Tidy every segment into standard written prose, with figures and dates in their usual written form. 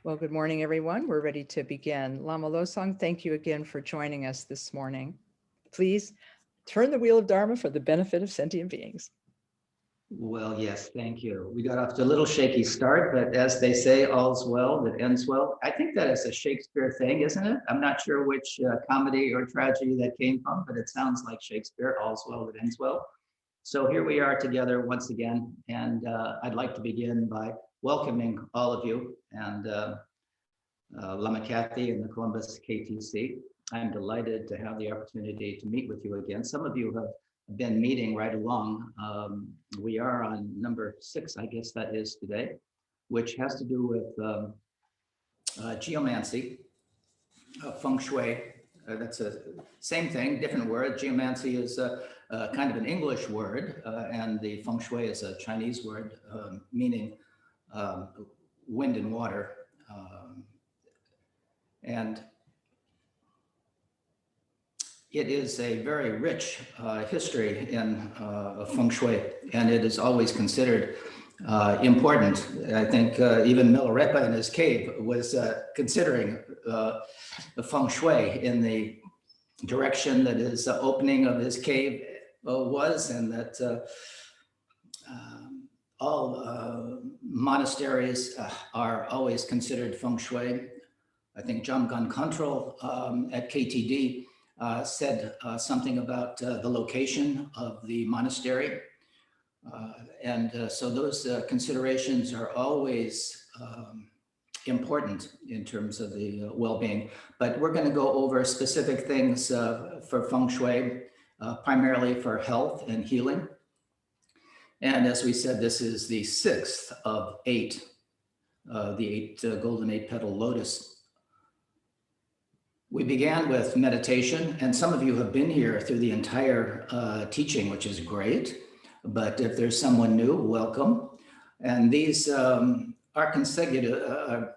Well, good morning, everyone. We're ready to begin. Lama Losang, thank you again for joining us this morning. Please turn the wheel of Dharma for the benefit of sentient beings. Well, yes, thank you. We got off to a little shaky start, but as they say, all's well that ends well. I think that is a Shakespeare thing, isn't it? I'm not sure which comedy or tragedy that came from, but it sounds like Shakespeare, all's well that ends well. So here we are together once again, and I'd like to begin by welcoming all of you and Lama Kathy and the Columbus KTC. I'm delighted to have the opportunity to meet with you again. Some of you have been meeting right along. We are on number 6, I guess that is today, which has to do with geomancy, Feng Shui. That's a same thing, different word. Geomancy is kind of an English word, and the Feng Shui is a Chinese word meaning wind and water. And it is a very rich history in Feng Shui, and it is always considered important. I think even Milarepa in his cave was considering the Feng Shui in the direction that his opening of his cave was, and that all monasteries are always considered Feng Shui. I think Jamgon Control at KTD said something about the location of the monastery. So those considerations are always important in terms of the well-being. But we're going to go over specific things for Feng Shui, primarily for health and healing. And as we said, this is the 6th of 8, the 8 golden 8-petal lotus. We began with meditation, and some of you have been here through the entire teaching, which is great. But if there's someone new, welcome. And these are consecutive,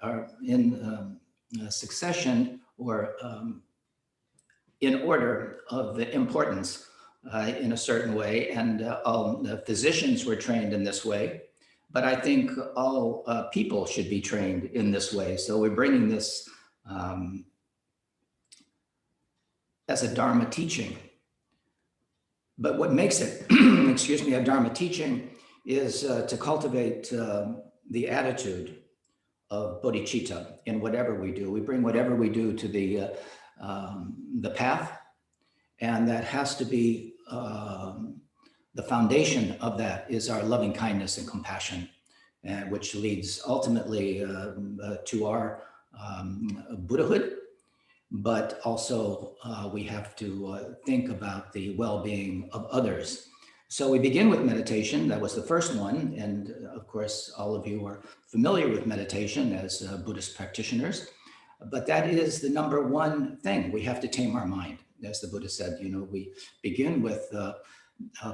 are in succession or in order of the importance in a certain way. And all the physicians were trained in this way. But I think all people should be trained in this way. So we're bringing this as a Dharma teaching. But what makes it, excuse me, a Dharma teaching is to cultivate the attitude of bodhicitta in whatever we do. We bring whatever we do to the path, and that has to be, the foundation of that is our loving kindness and compassion, which leads ultimately to our Buddhahood. But also we have to think about the well-being of others. So we begin with meditation. That was the first one. And of course, all of you are familiar with meditation as Buddhist practitioners. But that is the number one thing. We have to tame our mind. As the Buddha said, you know, we begin with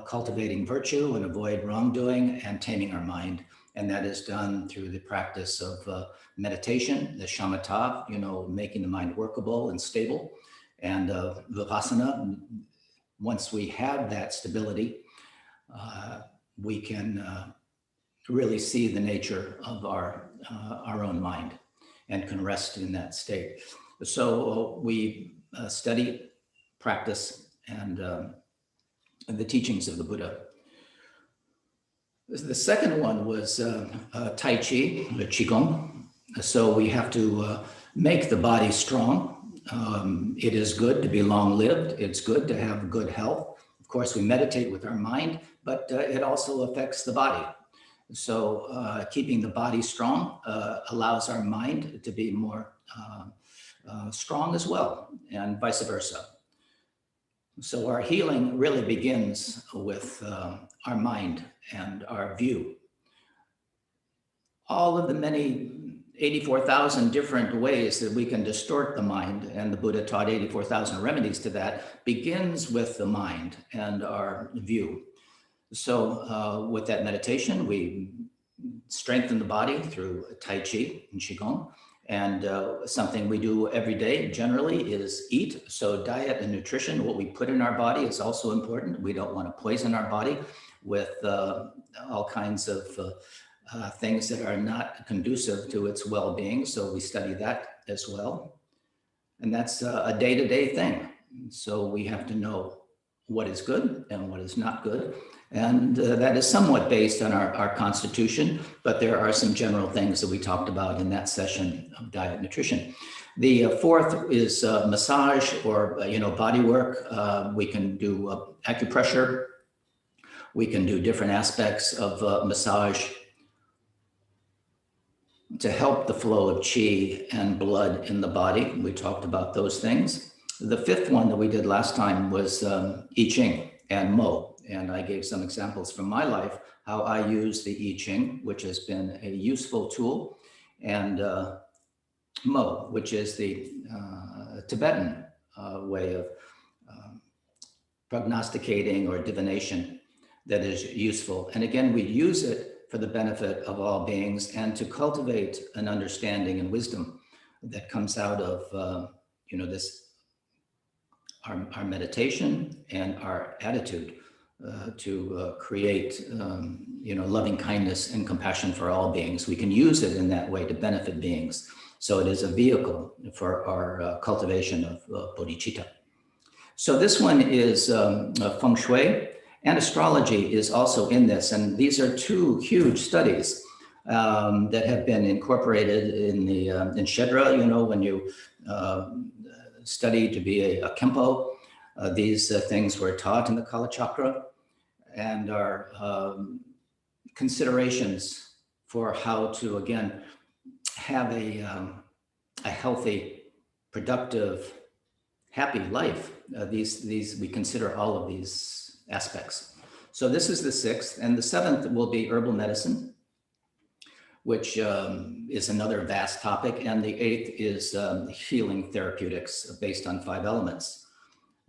cultivating virtue and avoid wrongdoing and taming our mind. And that is done through the practice of meditation, the shamatha, you know, making the mind workable and stable, and vipassana. Once we have that stability, we can really see the nature of our own mind and can rest in that state. So we study, practice, and the teachings of the Buddha. The second one was Tai Chi the Qigong. So we have to make the body strong. It is good to be long-lived. It's good to have good health. Of course, we meditate with our mind, but it also affects the body. So keeping the body strong allows our mind to be more strong as well, and vice versa. So our healing really begins with our mind and our view. All of the many 84,000 different ways that we can distort the mind, and the Buddha taught 84,000 remedies to that, begins with the mind and our view. So with that meditation, we strengthen the body through Tai Chi and Qigong. And something we do every day generally is eat. So diet and nutrition, what we put in our body is also important. We don't want to poison our body with all kinds of things that are not conducive to its well-being. So we study that as well. And that's a day-to-day thing. So we have to know what is good and what is not good. And that is somewhat based on our constitution, but there are some general things that we talked about in that session of diet nutrition. The fourth is massage or, body work. We can do acupressure. We can do different aspects of massage to help the flow of qi and blood in the body. We talked about those things. The fifth one that we did last time was I Ching and Mo. And I gave some examples from my life, how I use the I Ching, which has been a useful tool, and Mo, which is the Tibetan way of prognosticating or divination that is useful. And again, we use it for the benefit of all beings and to cultivate an understanding and wisdom that comes out of, this, our meditation and our attitude to create, loving kindness and compassion for all beings. We can use it in that way to benefit beings. So it is a vehicle for our cultivation of bodhicitta. So this one is Feng Shui, and astrology is also in this. And these are two huge studies that have been incorporated in the in Shedra. When you study to be a Kempo, these things were taught in the Kala Chakra and are considerations for how to, again, have a healthy, productive, happy life. These we consider all of these aspects. So this is the sixth, and the seventh will be herbal medicine, which is another vast topic, and the eighth is healing therapeutics based on 5 elements.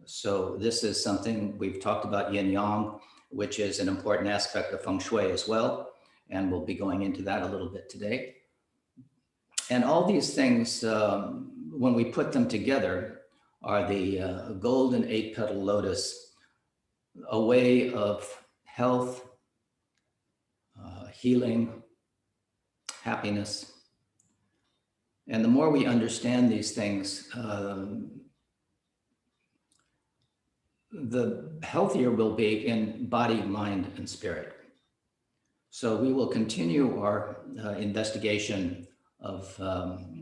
So this is something we've talked about, yin yang, which is an important aspect of Feng Shui as well, and we'll be going into that a little bit today. And all these things, when we put them together, are the golden 8-petal lotus, a way of health, healing, happiness. And the more we understand these things, the healthier we'll be in body, mind, and spirit. So we will continue our investigation of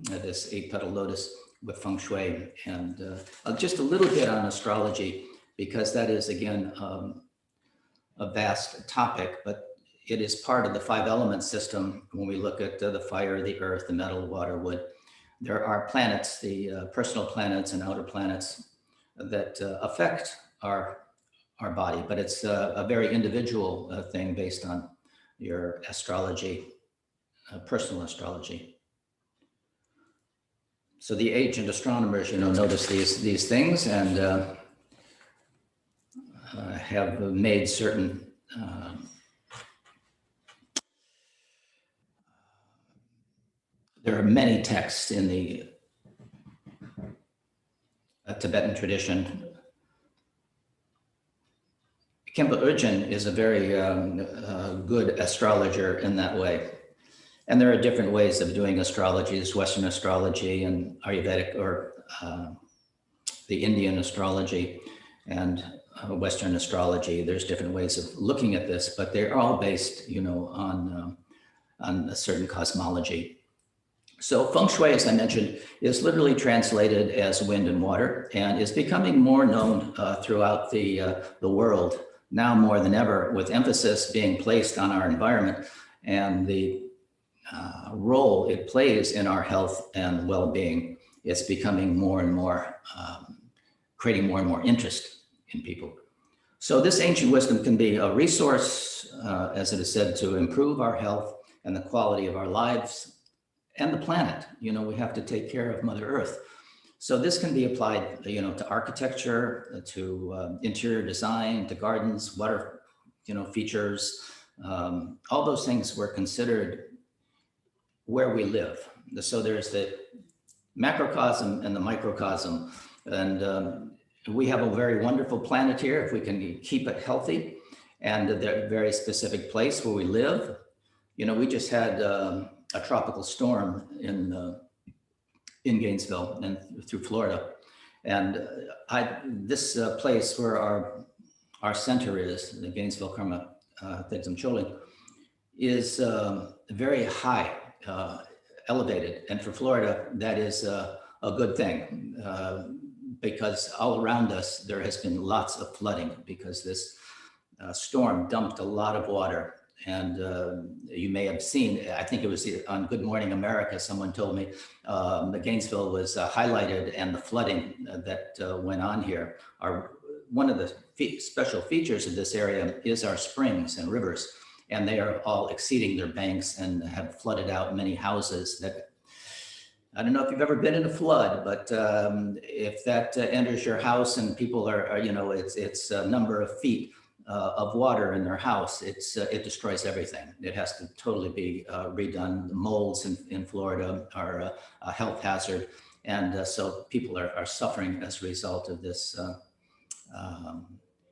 this 8-petal lotus with Feng Shui, and just a little bit on astrology, because that is, again, a vast topic, but it is part of the 5 element system. When we look at the fire, the earth, the metal, water, wood, there are planets, the personal planets and outer planets that affect our body, but it's a very individual thing based on your astrology, personal astrology. So the ancient astronomers, notice these things and have made certain there are many texts in the Tibetan tradition. Khenpo Urgyen is a very good astrologer in that way. And there are different ways of doing astrology. There's Western astrology and Ayurvedic, or the Indian astrology and Western astrology. There's different ways of looking at this, but they're all based, on a certain cosmology. So Feng Shui, as I mentioned, is literally translated as wind and water, and is becoming more known throughout the world, now more than ever, with emphasis being placed on our environment and the role it plays in our health and well-being. It's becoming more and more, creating more and more interest in people. So this ancient wisdom can be a resource, as it is said, to improve our health and the quality of our lives and the planet. We have to take care of Mother Earth. So this can be applied, to architecture, to interior design, to gardens, water, features. All those things were considered where we live. So there's the macrocosm and the microcosm. And we have a very wonderful planet here if we can keep it healthy, and a very specific place where we live. we just had a tropical storm in Gainesville and through Florida. And this place where our center is, the Gainesville Karma Thigzum Choling, is very high, elevated. And for Florida, that is a good thing because all around us, there has been lots of flooding because this storm dumped a lot of water. And you may have seen, I think it was on Good Morning America, someone told me that Gainesville was highlighted, and the flooding that went on here are one of the special features of this area is our springs and rivers, and they are all exceeding their banks and have flooded out many houses that, I don't know if you've ever been in a flood, but if that enters your house and people are it's a number of feet of water in their house, it destroys everything. It has to totally be redone. The molds in Florida are a health hazard. And so people are suffering as a result of this.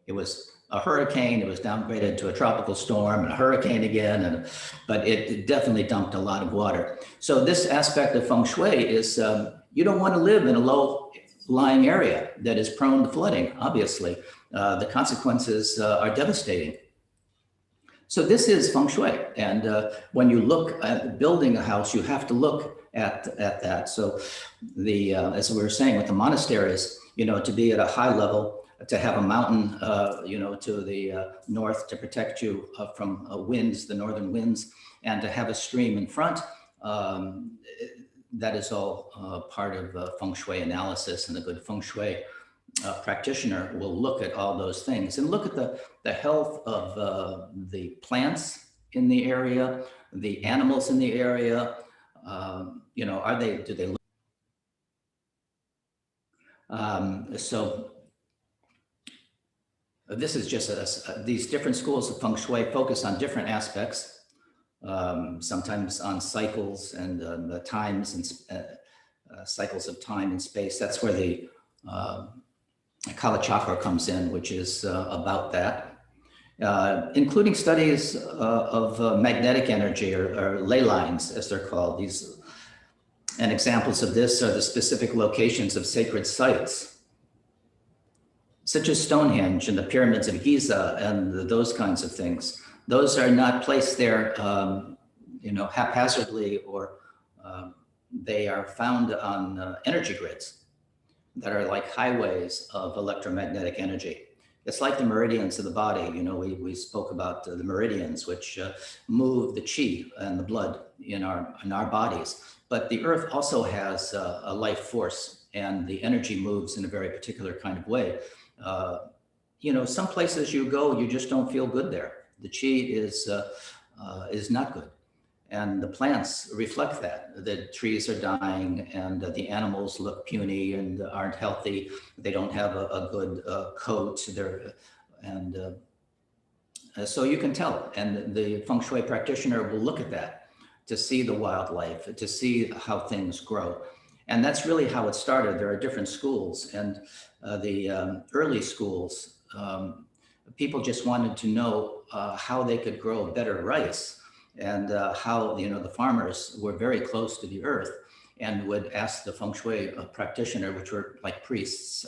It was a hurricane, it was downgraded to a tropical storm and a hurricane again, but it definitely dumped a lot of water. So this aspect of Feng Shui is, you don't want to live in a low-lying area that is prone to flooding, obviously. The consequences are devastating. So this is Feng Shui. And when you look at building a house, you have to look at that. So as we were saying with the monasteries, to be at a high level, to have a mountain, to the north to protect you from winds, the northern winds, and to have a stream in front, that is all part of Feng Shui analysis. And a good Feng Shui practitioner will look at all those things and look at the health of the plants in the area, the animals in the area. Do they look? So this is just these different schools of Feng Shui focus on different aspects, sometimes on cycles and the times and cycles of time and space. That's where the Kala Chakra comes in, which is about that, including studies of magnetic energy or ley lines, as they're called. And examples of this are the specific locations of sacred sites, such as Stonehenge and the pyramids of Giza and those kinds of things. Those are not placed there, haphazardly, or they are found on energy grids that are like highways of electromagnetic energy. It's like the meridians of the body. We spoke about the meridians, which move the chi and the blood in our bodies. But the earth also has a life force, and the energy moves in a very particular kind of way. Some places you go, you just don't feel good there. The chi is not good. And the plants reflect that. The trees are dying, and the animals look puny and aren't healthy. They don't have a good coat. So you can tell. And the Feng Shui practitioner will look at that to see the wildlife, to see how things grow. And that's really how it started. There are different schools, and the early schools, people just wanted to know how they could grow better rice. And how the farmers were very close to the earth and would ask the Feng Shui practitioner, which were like priests,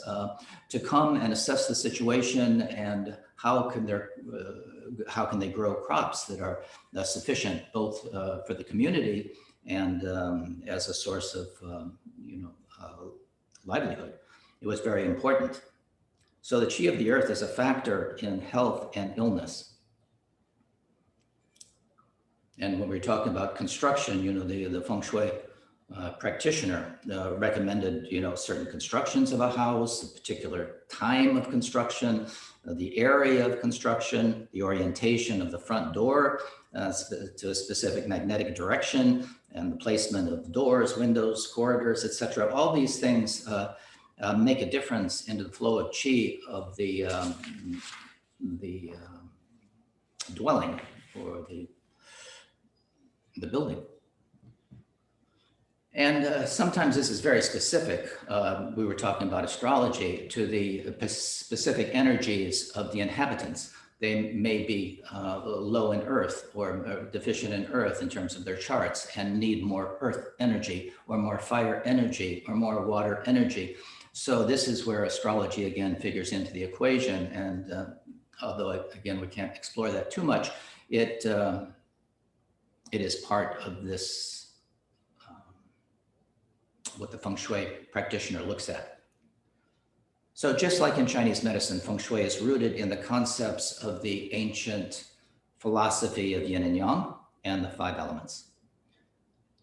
to come and assess the situation and how can they grow crops that are sufficient both for the community and as a source of livelihood. It was very important. So the chi of the earth is a factor in health and illness. And when we're talking about construction, the Feng Shui practitioner recommended, certain constructions of a house, a particular time of construction, the area of construction, the orientation of the front door to a specific magnetic direction, and the placement of doors, windows, corridors, etc. All these things make a difference into the flow of chi of the dwelling or the building. And sometimes this is very specific. We were talking about astrology, to the specific energies of the inhabitants. they may be low in earth or deficient in earth in terms of their charts and need more earth energy or more fire energy or more water energy. So this is where astrology again figures into the equation. And although again, we can't explore that too much, it is part of this, what the Feng Shui practitioner looks at. So just like in Chinese medicine, Feng Shui is rooted in the concepts of the ancient philosophy of yin and yang and the 5 elements.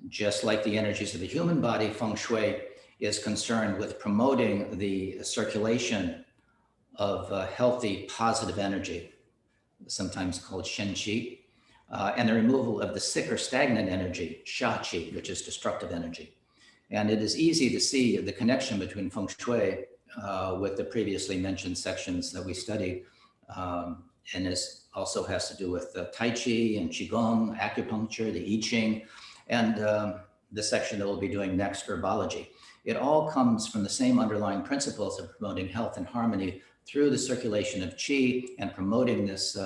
Just like the energies of the human body, Feng Shui is concerned with promoting the circulation of healthy, positive energy, sometimes called Shen Qi, and the removal of the sick or stagnant energy, Sha Qi, which is destructive energy. And it is easy to see the connection between Feng Shui with the previously mentioned sections that we studied. And this also has to do with Tai Chi and Qigong, acupuncture, the I Ching, and the section that we'll be doing next, herbology. It all comes from the same underlying principles of promoting health and harmony through the circulation of Qi and promoting this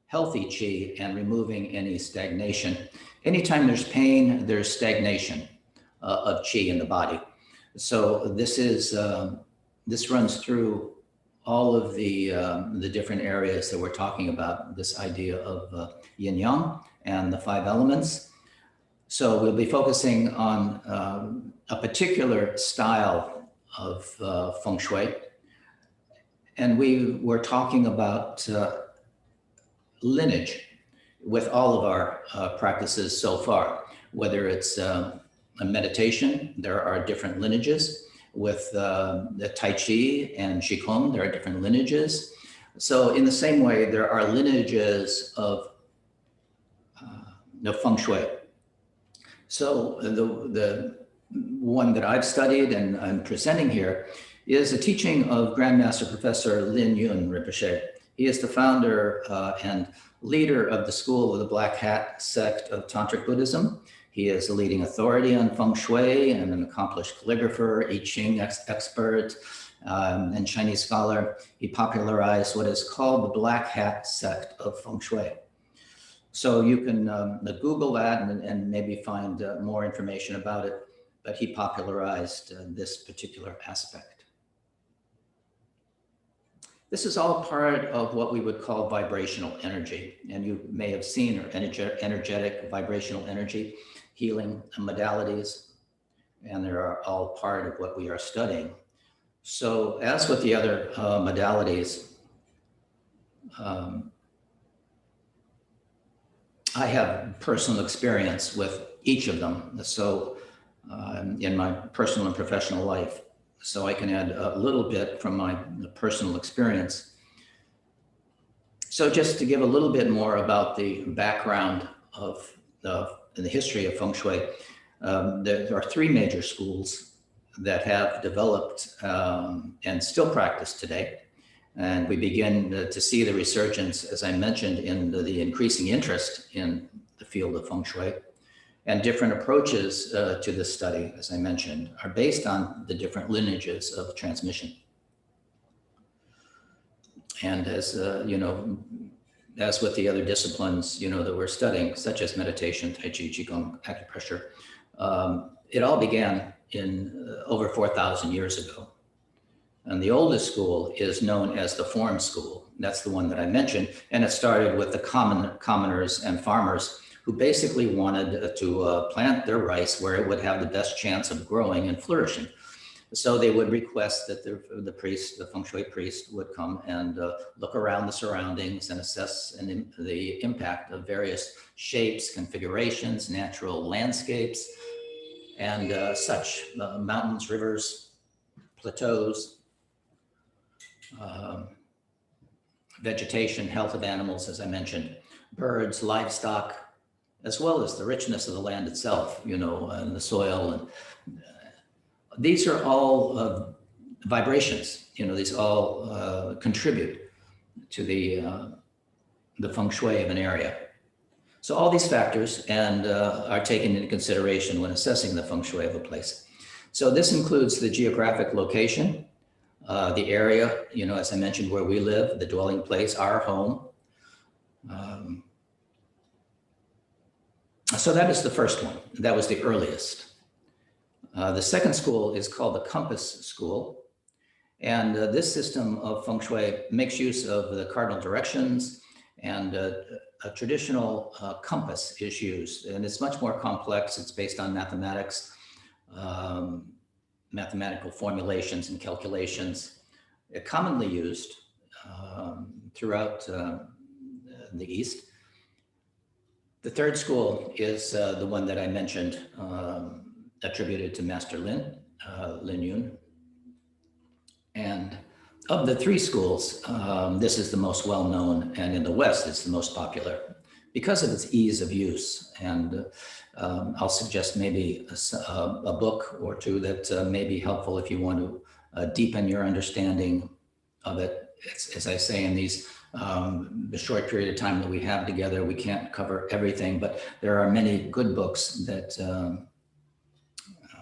healthy Qi and removing any stagnation. Anytime there's pain, there's stagnation of Qi in the body. So this is this runs through all of the different areas that we're talking about, this idea of yin yang and the 5 elements. So we'll be focusing on a particular style of Feng Shui. And we were talking about lineage with all of our practices so far, whether it's a meditation, there are different lineages. With the Tai Chi and Qigong, there are different lineages. So in the same way, there are lineages of Feng Shui. So the one that I've studied and I'm presenting here is a teaching of Grandmaster Professor Lin Yun Rinpoche. He is the founder and leader of the school of the Black Hat sect of Tantric Buddhism. He is a leading authority on Feng Shui and an accomplished calligrapher, I Ching expert, and Chinese scholar. He popularized what is called the Black Hat sect of Feng Shui. So you can Google that and maybe find more information about it, but he popularized this particular aspect. This is all part of what we would call vibrational energy. And you may have seen or energetic vibrational energy, healing modalities, and they are all part of what we are studying. So as with the other modalities, I have personal experience with each of them. So in my personal and professional life, so I can add a little bit from my personal experience. So just to give a little bit more about the background of the history of Feng Shui, there are 3 major schools that have developed and still practice today. And we begin to see the resurgence, as I mentioned, in the increasing interest in the field of Feng Shui. And different approaches to this study, as I mentioned, are based on the different lineages of transmission. And as you know, as with the other disciplines, that we're studying, such as meditation, Tai Chi, Qigong, acupressure, it all began in over 4,000 years ago. And the oldest school is known as the Form School. That's the one that I mentioned. And it started with the commoners and farmers who basically wanted to plant their rice where it would have the best chance of growing and flourishing. So they would request that the priest, the Feng Shui priest, would come and look around the surroundings and assess the impact of various shapes, configurations, natural landscapes, and such, mountains, rivers, plateaus, vegetation, health of animals, as I mentioned, birds, livestock, as well as the richness of the land itself, and the soil. And these are all vibrations, these all contribute to the feng shui of an area. So all these factors are taken into consideration when assessing the feng shui of a place. So this includes the geographic location, the area, as I mentioned, where we live, the dwelling place, our home. So that is the first one. That was the earliest. The second school is called the Compass School. And this system of Feng Shui makes use of the cardinal directions, and a traditional compass is used. And it's much more complex. It's based on mathematics, mathematical formulations and calculations. Commonly used throughout the East. The third school is the one that I mentioned, attributed to Master Lin, Lin Yun. And of the three schools, this is the most well-known, and in the West, it's the most popular because of its ease of use. And I'll suggest maybe a book or two that may be helpful if you want to deepen your understanding of it. As I say, in the short period of time that we have together, we can't cover everything, but there are many good books that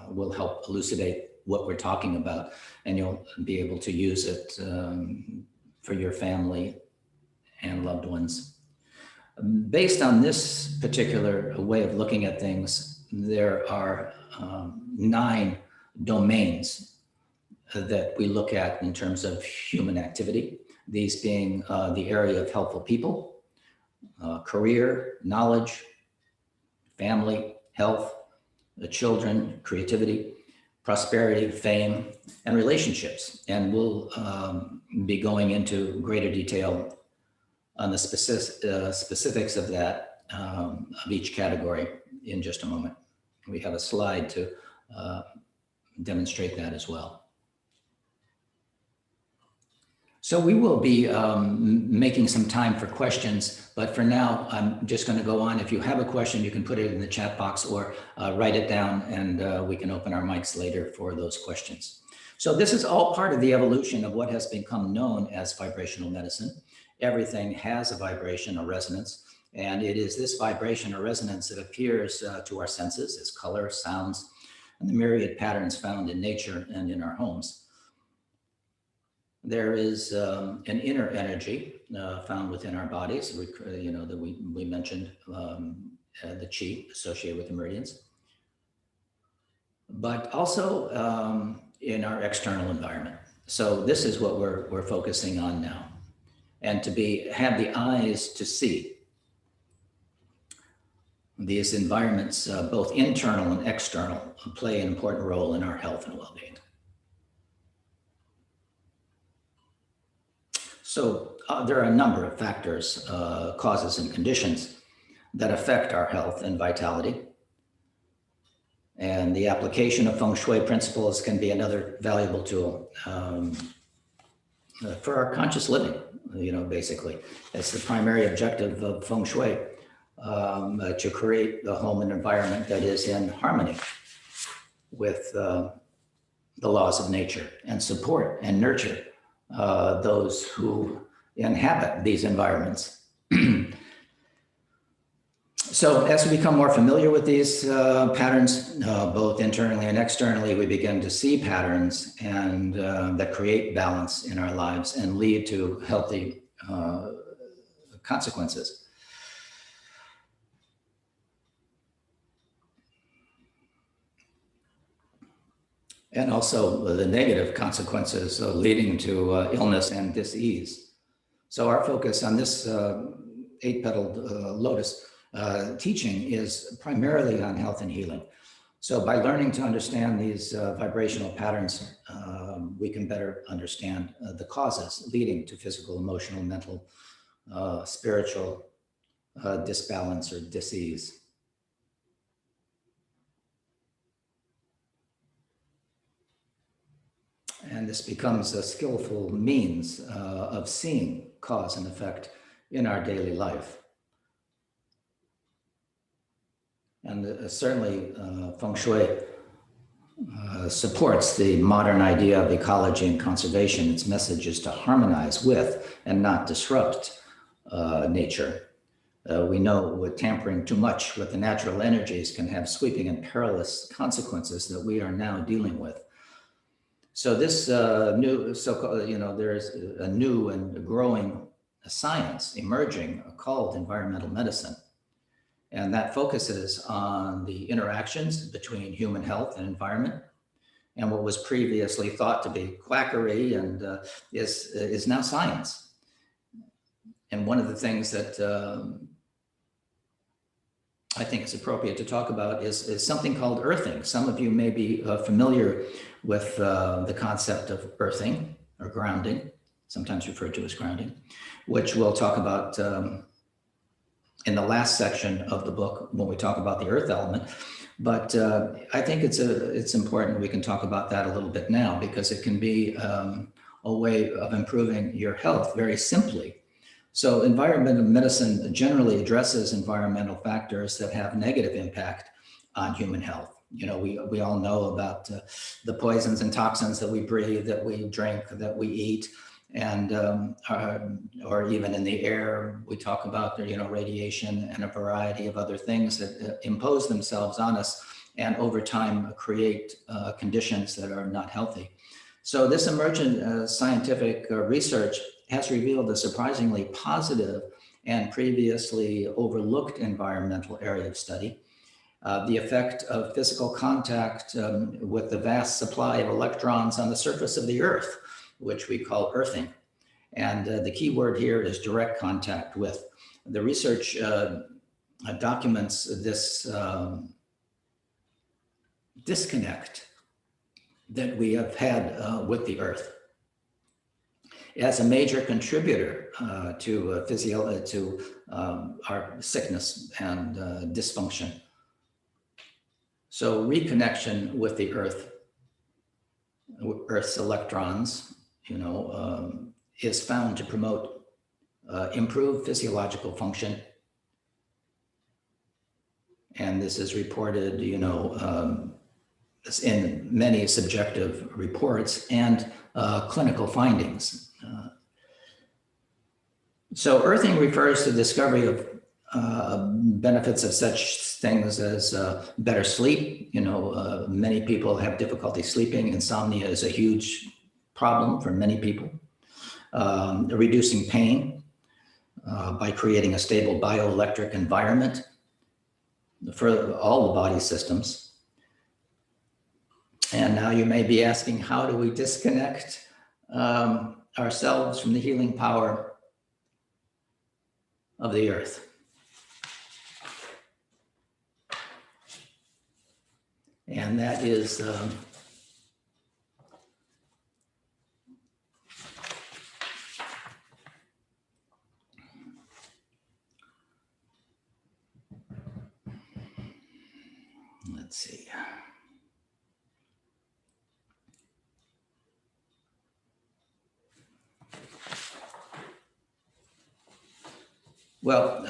will help elucidate what we're talking about, and you'll be able to use it for your family and loved ones. Based on this particular way of looking at things, there are 9 domains that we look at in terms of human activity. These being the area of helpful people, career, knowledge, family, health, the children, creativity, prosperity, fame, and relationships. And we'll be going into greater detail on the specifics of that, of each category in just a moment. We have a slide to demonstrate that as well. So we will be making some time for questions, but for now, I'm just going to go on. If you have a question, you can put it in the chat box or write it down, and we can open our mics later for those questions. So this is all part of the evolution of what has become known as vibrational medicine. Everything has a vibration, a resonance, and it is this vibration or resonance that appears to our senses as color, sounds, and the myriad patterns found in nature and in our homes. There is an inner energy found within our bodies, that we mentioned, the Qi associated with the meridians, but also in our external environment. So this is what we're focusing on now, and to have the eyes to see these environments, both internal and external, play an important role in our health and well-being. So there are a number of factors, causes and conditions that affect our health and vitality. And the application of Feng Shui principles can be another valuable tool for our conscious living, basically. It's the primary objective of Feng Shui, to create a home and environment that is in harmony with the laws of nature and support and nurture those who inhabit these environments. So as we become more familiar with these patterns, both internally and externally, we begin to see patterns and that create balance in our lives and lead to healthy consequences. And also the negative consequences leading to illness and dis-ease. So our focus on this 8-petaled Lotus teaching is primarily on health and healing. So by learning to understand these vibrational patterns, we can better understand the causes leading to physical, emotional, mental, spiritual disbalance or dis-ease. And this becomes a skillful means of seeing cause and effect in our daily life. And certainly Feng Shui supports the modern idea of ecology and conservation. Its message is to harmonize with and not disrupt nature. We know with tampering too much with the natural energies can have sweeping and perilous consequences that we are now dealing with. So this new so-called, there's a new and growing science emerging called environmental medicine. And that focuses on the interactions between human health and environment. And what was previously thought to be quackery and is now science. And one of the things that I think is appropriate to talk about is something called earthing. Some of you may be familiar with the concept of earthing or grounding, sometimes referred to as grounding, which we'll talk about in the last section of the book when we talk about the earth element. But I think it's important we can talk about that a little bit now, because it can be a way of improving your health very simply. So environmental medicine generally addresses environmental factors that have negative impact on human health. We all know about the poisons and toxins that we breathe, that we drink, that we eat, and or even in the air. We talk about radiation and a variety of other things that impose themselves on us and over time create conditions that are not healthy. So this emergent scientific research has revealed a surprisingly positive and previously overlooked environmental area of study. The effect of physical contact with the vast supply of electrons on the surface of the earth, which we call earthing. And the key word here is direct contact with. The research documents this disconnect that we have had with the earth as a major contributor to our sickness and dysfunction. So reconnection with the Earth's electrons, is found to promote improved physiological function. And this is reported, in many subjective reports and clinical findings. So earthing refers to the discovery of benefits of such things as better sleep. Many people have difficulty sleeping. Insomnia is a huge problem for many people. Reducing pain by creating a stable bioelectric environment for all the body systems. And now you may be asking, how do we disconnect ourselves from the healing power of the earth? And that is let's see. Well,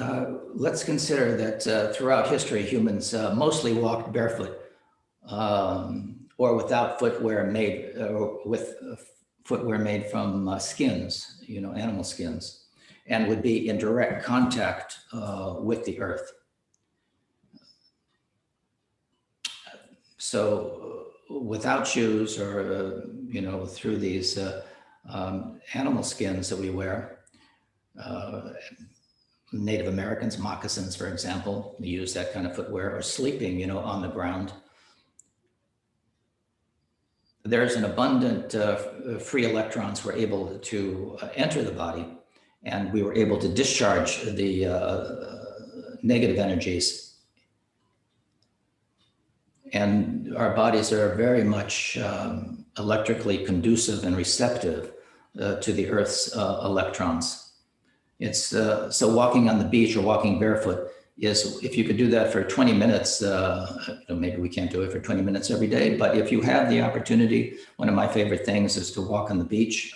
let's consider that throughout history, humans mostly walked barefoot or without footwear made, with footwear made from skins, animal skins, and would be in direct contact with the earth. So without shoes or, through these animal skins that we wear, Native Americans, moccasins, for example, use that kind of footwear, or sleeping, on the ground. There's an abundant free electrons were able to enter the body, and we were able to discharge the negative energies. And our bodies are very much electrically conducive and receptive to the Earth's electrons. It's so walking on the beach or walking barefoot is, if you could do that for 20 minutes, maybe we can't do it for 20 minutes every day, but if you have the opportunity, one of my favorite things is to walk on the beach.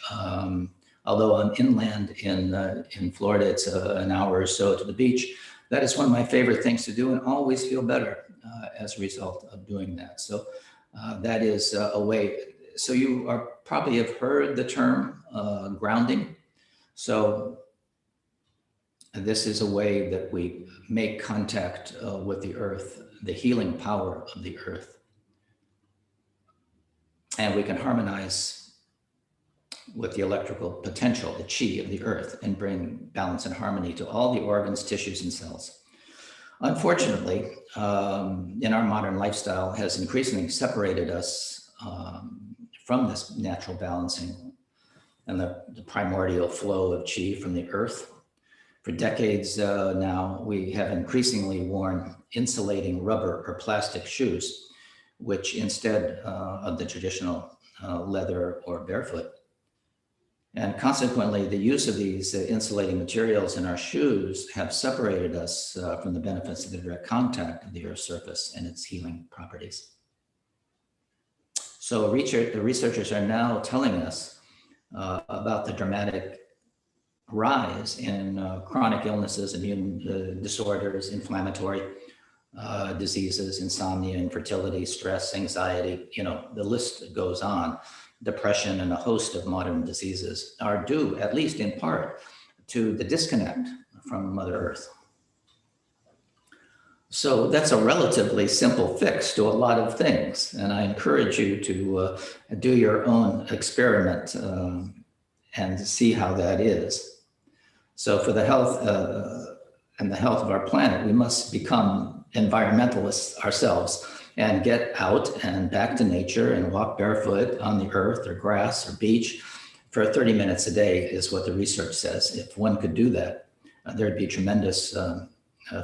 Although I'm inland in Florida, it's an hour or so to the beach. That is one of my favorite things to do, and always feel better as a result of doing that. So that is a way. So you probably have heard the term grounding. So this is a way that we make contact with the earth, the healing power of the earth. And we can harmonize with the electrical potential, the chi of the earth, and bring balance and harmony to all the organs, tissues, and cells. Unfortunately, in our modern lifestyle has increasingly separated us from this natural balancing and the primordial flow of chi from the earth. For decades now, we have increasingly worn insulating rubber or plastic shoes, which instead of the traditional leather or barefoot. And consequently, the use of these insulating materials in our shoes have separated us from the benefits of the direct contact of the Earth's surface and its healing properties. So the researchers are now telling us about the dramatic rise in chronic illnesses, immune disorders, inflammatory diseases, insomnia, infertility, stress, anxiety, the list goes on. Depression and a host of modern diseases are due, at least in part, to the disconnect from Mother Earth. So that's a relatively simple fix to a lot of things. And I encourage you to do your own experiment and see how that is. So for the health and the health of our planet, we must become environmentalists ourselves and get out and back to nature and walk barefoot on the earth or grass or beach for 30 minutes a day is what the research says. If one could do that, there'd be tremendous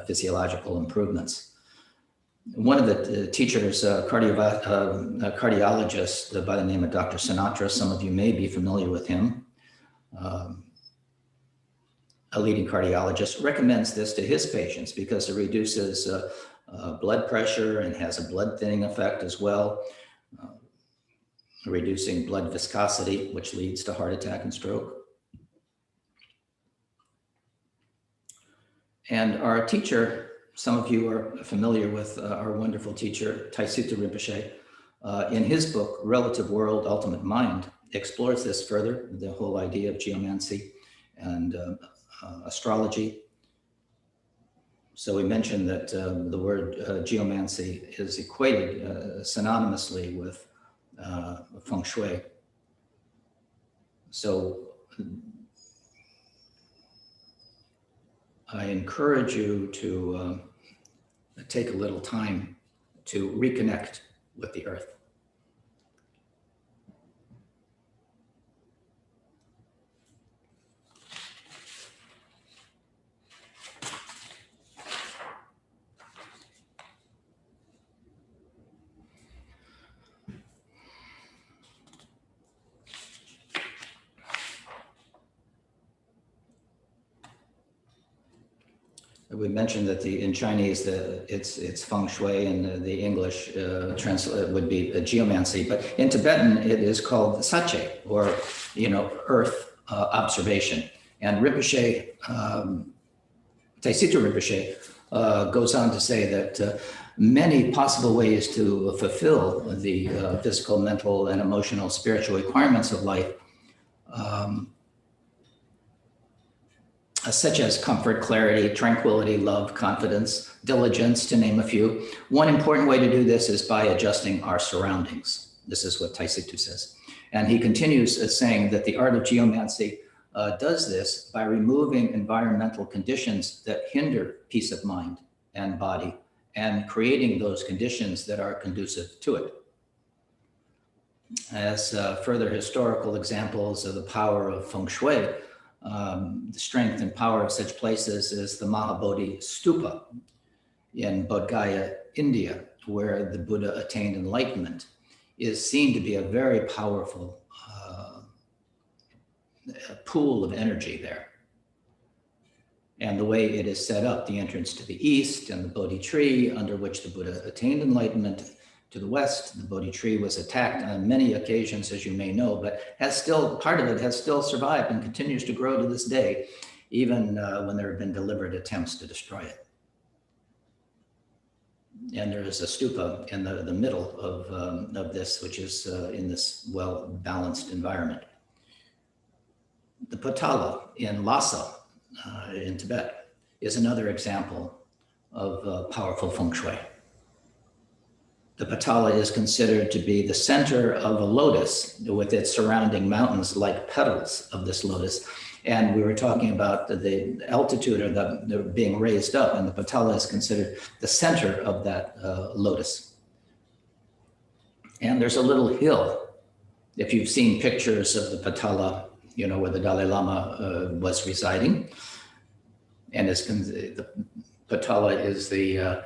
physiological improvements. One of the teachers, cardiologist by the name of Dr. Sinatra, some of you may be familiar with him, a leading cardiologist, recommends this to his patients because it reduces blood pressure and has a blood thinning effect as well, reducing blood viscosity, which leads to heart attack and stroke. And our teacher, some of you are familiar with our wonderful teacher, Tai Chi the Rinpoche, in his book, Relative World, Ultimate Mind, explores this further, the whole idea of geomancy and astrology. So we mentioned that the word geomancy is equated synonymously with Feng Shui. So I encourage you to take a little time to reconnect with the earth. We mentioned that in Chinese, it's Feng Shui, and the English translate would be geomancy. But in Tibetan, it is called Sache, or earth observation. And Rinpoche, Tai Chi the Rinpoche, goes on to say that many possible ways to fulfill the physical, mental, and emotional, spiritual requirements of life, such as comfort, clarity, tranquility, love, confidence, diligence, to name a few. One important way to do this is by adjusting our surroundings. This is what Tai Chi says. And he continues saying that the art of geomancy does this by removing environmental conditions that hinder peace of mind and body and creating those conditions that are conducive to it. As further historical examples of the power of Feng Shui, the strength and power of such places is the Mahabodhi Stupa in Bodh Gaya, India, where the Buddha attained enlightenment, is seen to be a very powerful pool of energy there. And the way it is set up, the entrance to the east and the Bodhi tree under which the Buddha attained enlightenment, to the west, the Bodhi tree was attacked on many occasions, as you may know, but part of it has still survived and continues to grow to this day, even when there have been deliberate attempts to destroy it. And there is a stupa in the middle of this, which is in this well-balanced environment. The Petaled in Lhasa, in Tibet, is another example of powerful Feng Shui. the Petala is considered to be the center of a lotus with its surrounding mountains like petals of this lotus. And we were talking about the altitude or the being raised up, and the Petala is considered the center of that lotus. And there's a little hill. If you've seen pictures of the Petala, you know, where the Dalai Lama was residing, and the Petala is the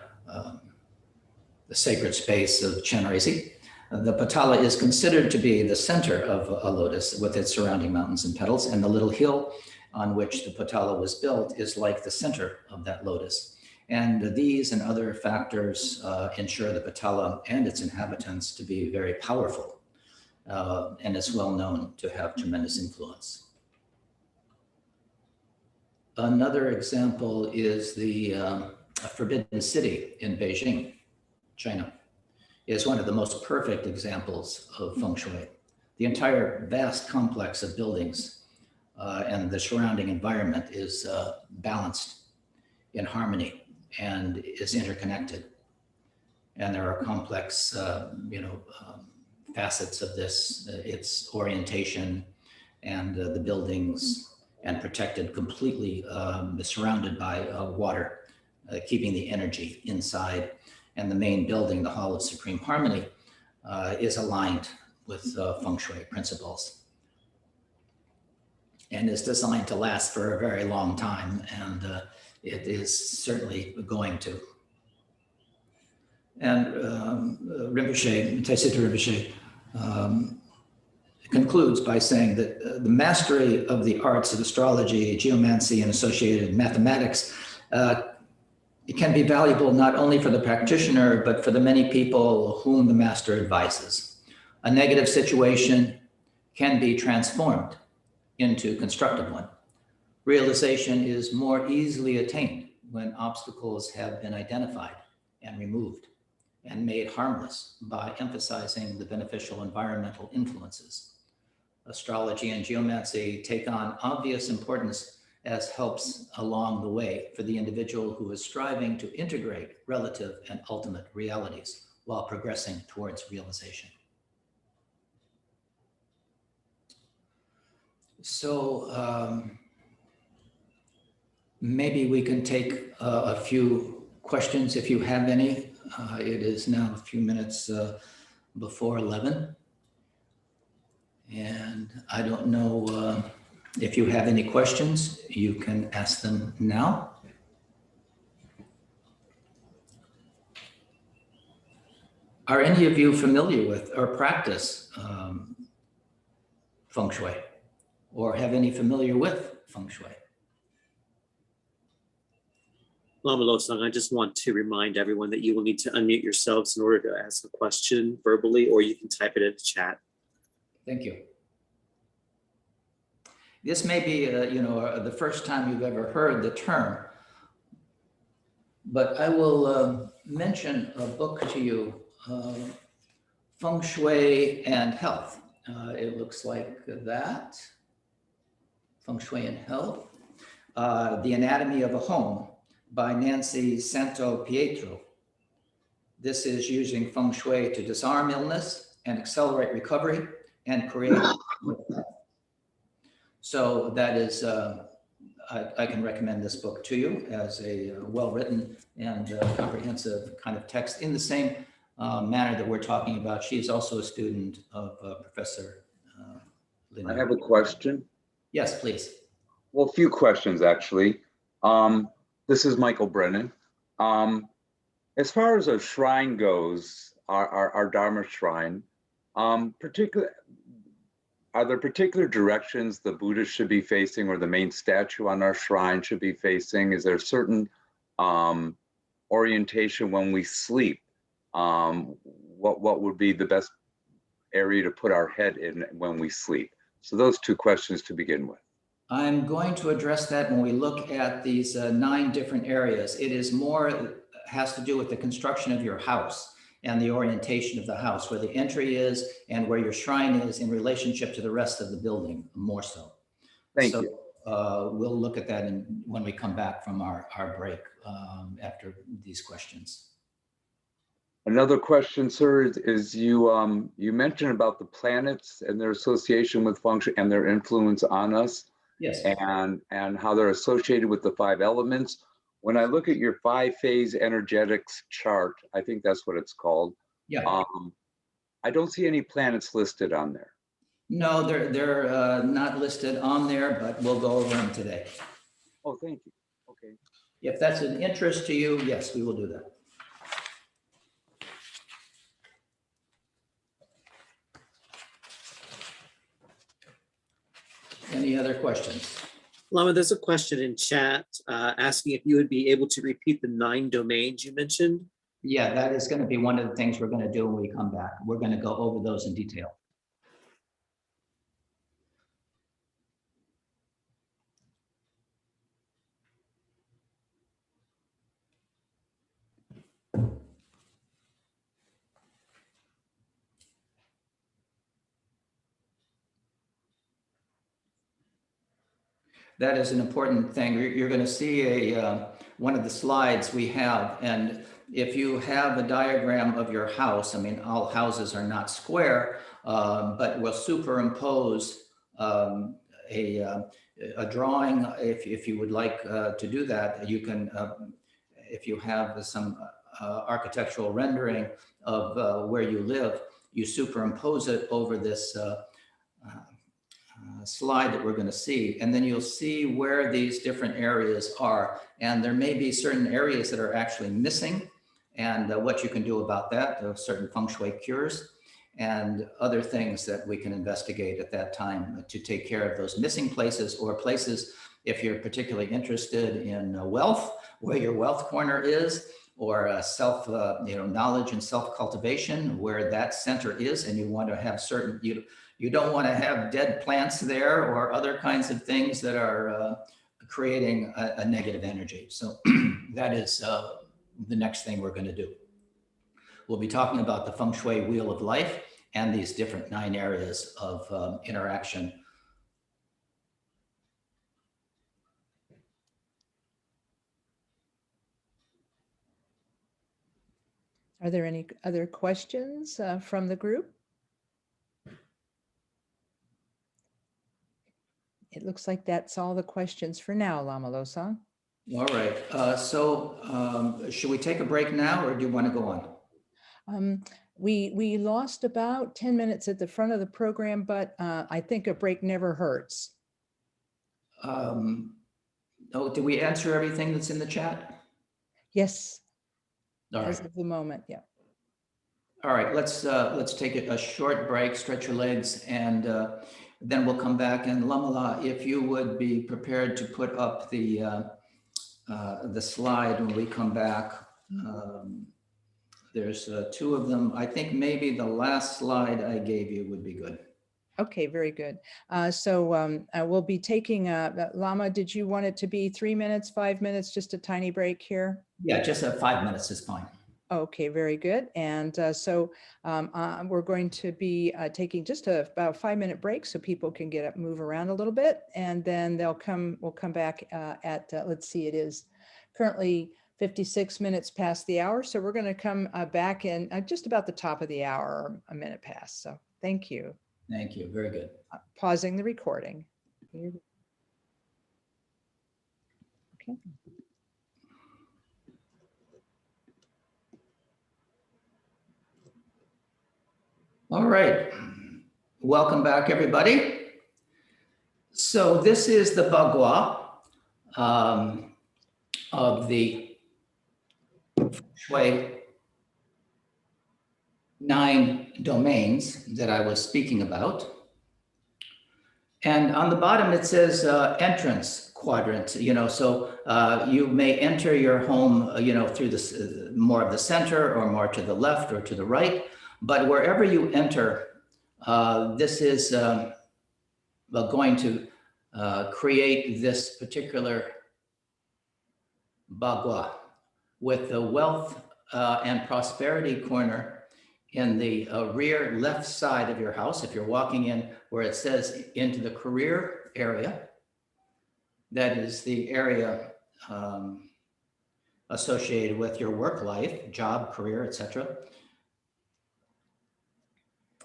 sacred space of Chenrezig. The Petala is considered to be the center of a lotus with its surrounding mountains and petals, and the little hill on which the Petala was built is like the center of that lotus. And these and other factors ensure the Petala and its inhabitants to be very powerful, and is well known to have tremendous influence. Another example is the Forbidden City in Beijing, China. Is one of the most perfect examples of Feng Shui. The entire vast complex of buildings and the surrounding environment is balanced in harmony and is interconnected. And there are complex, facets of this, its orientation and the buildings, and protected completely, surrounded by water, keeping the energy inside. And the main building, the Hall of Supreme Harmony, is aligned with Feng Shui principles and is designed to last for a very long time, and it is certainly going to. And Rinpoche, Tai Chi Rinpoche, concludes by saying that the mastery of the arts of astrology, geomancy, and associated mathematics it can be valuable not only for the practitioner, but for the many people whom the master advises. A negative situation can be transformed into a constructive one. Realization is more easily attained when obstacles have been identified and removed and made harmless by emphasizing the beneficial environmental influences. Astrology and geomancy take on obvious importance as helps along the way for the individual who is striving to integrate relative and ultimate realities while progressing towards realization. So maybe we can take a few questions if you have any. It is now a few minutes before 11. And I don't know if you have any questions, you can ask them now. Are any of you familiar with or practice Feng Shui, or have any familiar with Feng Shui? Lama Losang, I just want to remind everyone that you will need to unmute yourselves in order to ask a question verbally, or you can type it in the chat. Thank you. This may be, the first time you've ever heard the term, but I will mention a book to you, Feng Shui and Health. It looks like that. Feng Shui and Health. The Anatomy of a Home by Nancy Santo Pietro. This is using Feng Shui to disarm illness and accelerate recovery and create. So that is, I can recommend this book to you as a well-written and comprehensive kind of text in the same manner that we're talking about. She's also a student of Professor Lin. I have a question. Yes, please. Well, a few questions, actually. This is Michael Brennan. As far as a shrine goes, our Dharma shrine, are there particular directions the Buddha should be facing, or the main statue on our shrine should be facing? Is there a certain orientation when we sleep? What would be the best area to put our head in when we sleep? So those two questions to begin with. I'm going to address that when we look at these 9 different areas. It is more, has to do with the construction of your house and the orientation of the house, where the entry is and where your shrine is in relationship to the rest of the building, more so. Thank you. We'll look at that when we come back from our break after these questions. Another question, sir, is you you mentioned about the planets and their association with Feng Shui and their influence on us, Yes. and how they're associated with the 5 elements. When I look at your 5-phase energetics chart, I think that's what it's called. Yeah. I don't see any planets listed on there. No, they're not listed on there, but we'll go over them today. Oh, thank you. Okay. If that's an interest to you, yes, we will do that. Any other questions? Lama, there's a question in chat asking if you would be able to repeat the 9 domains you mentioned. Yeah, that is going to be one of the things we're going to do when we come back. We're going to go over those in detail. That is an important thing. You're going to see one of the slides we have, and if you have a diagram of your house, I mean, all houses are not square, but we'll superimpose a drawing. If you would like to do that, you can, if you have some architectural rendering of where you live, you superimpose it over this slide that we're going to see, and then you'll see where these different areas are, and there may be certain areas that are actually missing, and what you can do about that. There are certain Feng Shui cures and other things that we can investigate at that time to take care of those missing places, or places if you're particularly interested in wealth, where your wealth corner is, or self knowledge and self-cultivation, where that center is, and you want to have certain, you don't want to have dead plants there or other kinds of things that are creating a negative energy. So that is the next thing we're going to do. We'll be talking about the Feng Shui Wheel of Life and these different 9 areas of interaction. Are there any other questions from the group? It looks like that's all the questions for now, Lama Losang. All right. Should we take a break now, or do you want to go on? We lost about 10 minutes at the front of the program, but I think a break never hurts. Did we answer everything that's in the chat? Yes. All As right. of the moment, yeah. All right, let's take a short break, stretch your legs, and then we'll come back. And Lamala, if you would be prepared to put up the slide when we come back. There's 2 of them. I think maybe the last slide I gave you would be good. Okay, very good. We'll be taking, Lama, did you want it to be 3 minutes, 5 minutes, just a tiny break here? Yeah, just 5 minutes is fine. Okay, very good. And we're going to be taking just about a 5-minute break so people can get up, move around a little bit, and then we'll come back at, let's see, it is currently 56 minutes past the hour. So we're going to come back in just about the top of the hour, or a minute past. So thank you. Thank you. Very good. Pausing the recording. Okay. All right. Welcome back, everybody. So this is the Bagua of the Shui 9 domains that I was speaking about. And on the bottom, it says entrance quadrant, so you may enter your home, through this more of the center, or more to the left or to the right. But wherever you enter, this is going to create this particular Bagua with the wealth and prosperity corner in the rear left side of your house. If you're walking in where it says into the career area, that is the area of associated with your work life, job, career, etc.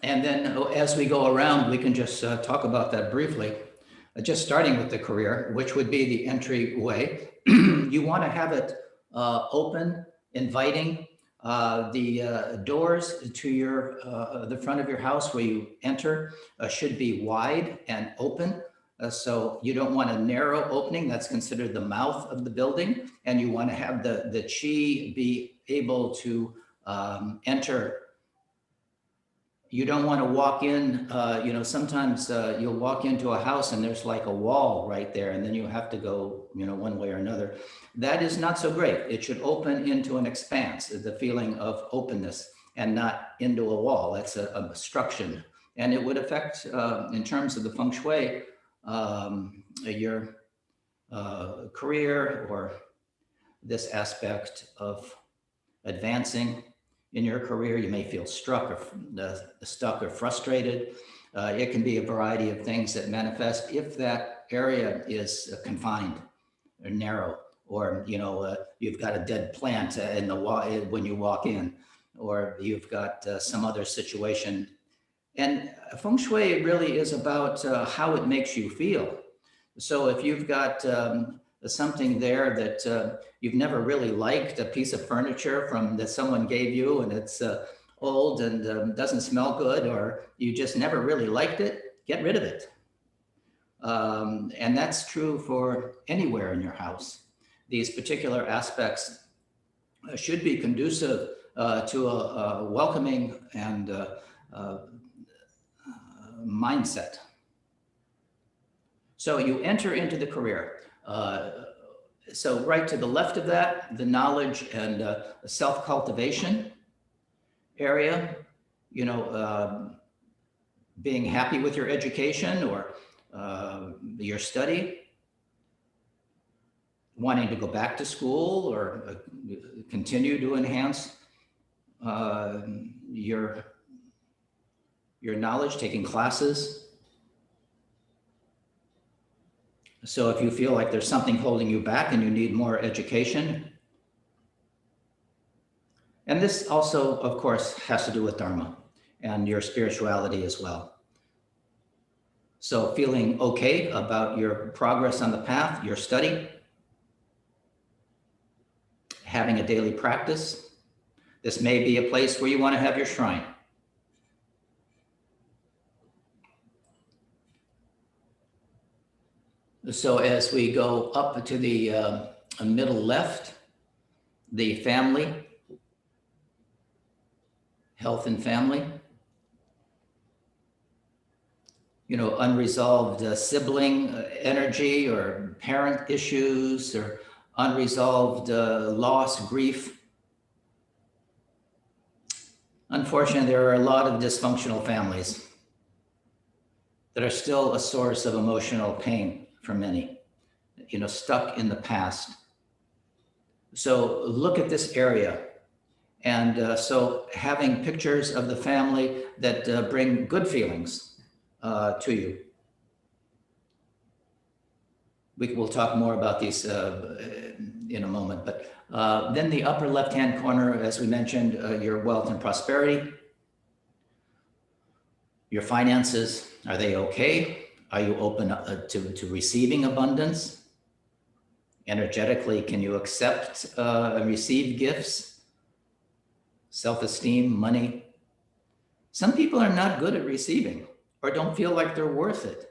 And then as we go around, we can just talk about that briefly. Just starting with the career, which would be the entryway. You want to have it open, inviting. The doors to your the front of your house where you enter should be wide and open. So you don't want a narrow opening. That's considered the mouth of the building. And you want to have the chi be able to enter. You don't want to walk in, sometimes you'll walk into a house and there's like a wall right there, and then you have to go, one way or another. That is not so great. It should open into an expanse, the feeling of openness, and not into a wall. That's a obstruction. And it would affect, in terms of the Feng Shui, your career or this aspect of advancing in your career. You may feel stuck or frustrated. It can be a variety of things that manifest if that area is confined or narrow, or you've got a dead plant in the when you walk in, or you've got some other situation. And Feng Shui really is about how it makes you feel. So if you've got something there that you've never really liked, a piece of furniture that someone gave you, and it's old and doesn't smell good, or you just never really liked it, get rid of it. And that's true for anywhere in your house. These particular aspects should be conducive to a welcoming and mindset. So you enter into the career. So right to the left of that, the knowledge and self-cultivation area, being happy with your education or your study, wanting to go back to school or continue to enhance your knowledge, taking classes. So if you feel like there's something holding you back and you need more education. And this also, of course, has to do with Dharma and your spirituality as well. So feeling okay about your progress on the path, your study, having a daily practice. This may be a place where you want to have your shrine. So as we go up to the middle left, the family, health and family, unresolved sibling energy or parent issues or unresolved loss, grief. Unfortunately, there are a lot of dysfunctional families that are still a source of emotional pain for many, stuck in the past. So look at this area. And so having pictures of the family that bring good feelings to you. We'll talk more about these in a moment, but then the upper left-hand corner, as we mentioned, your wealth and prosperity. Your finances, are they okay? Are you open to receiving abundance? Energetically, can you accept and receive gifts? Self-esteem, money. Some people are not good at receiving or don't feel like they're worth it.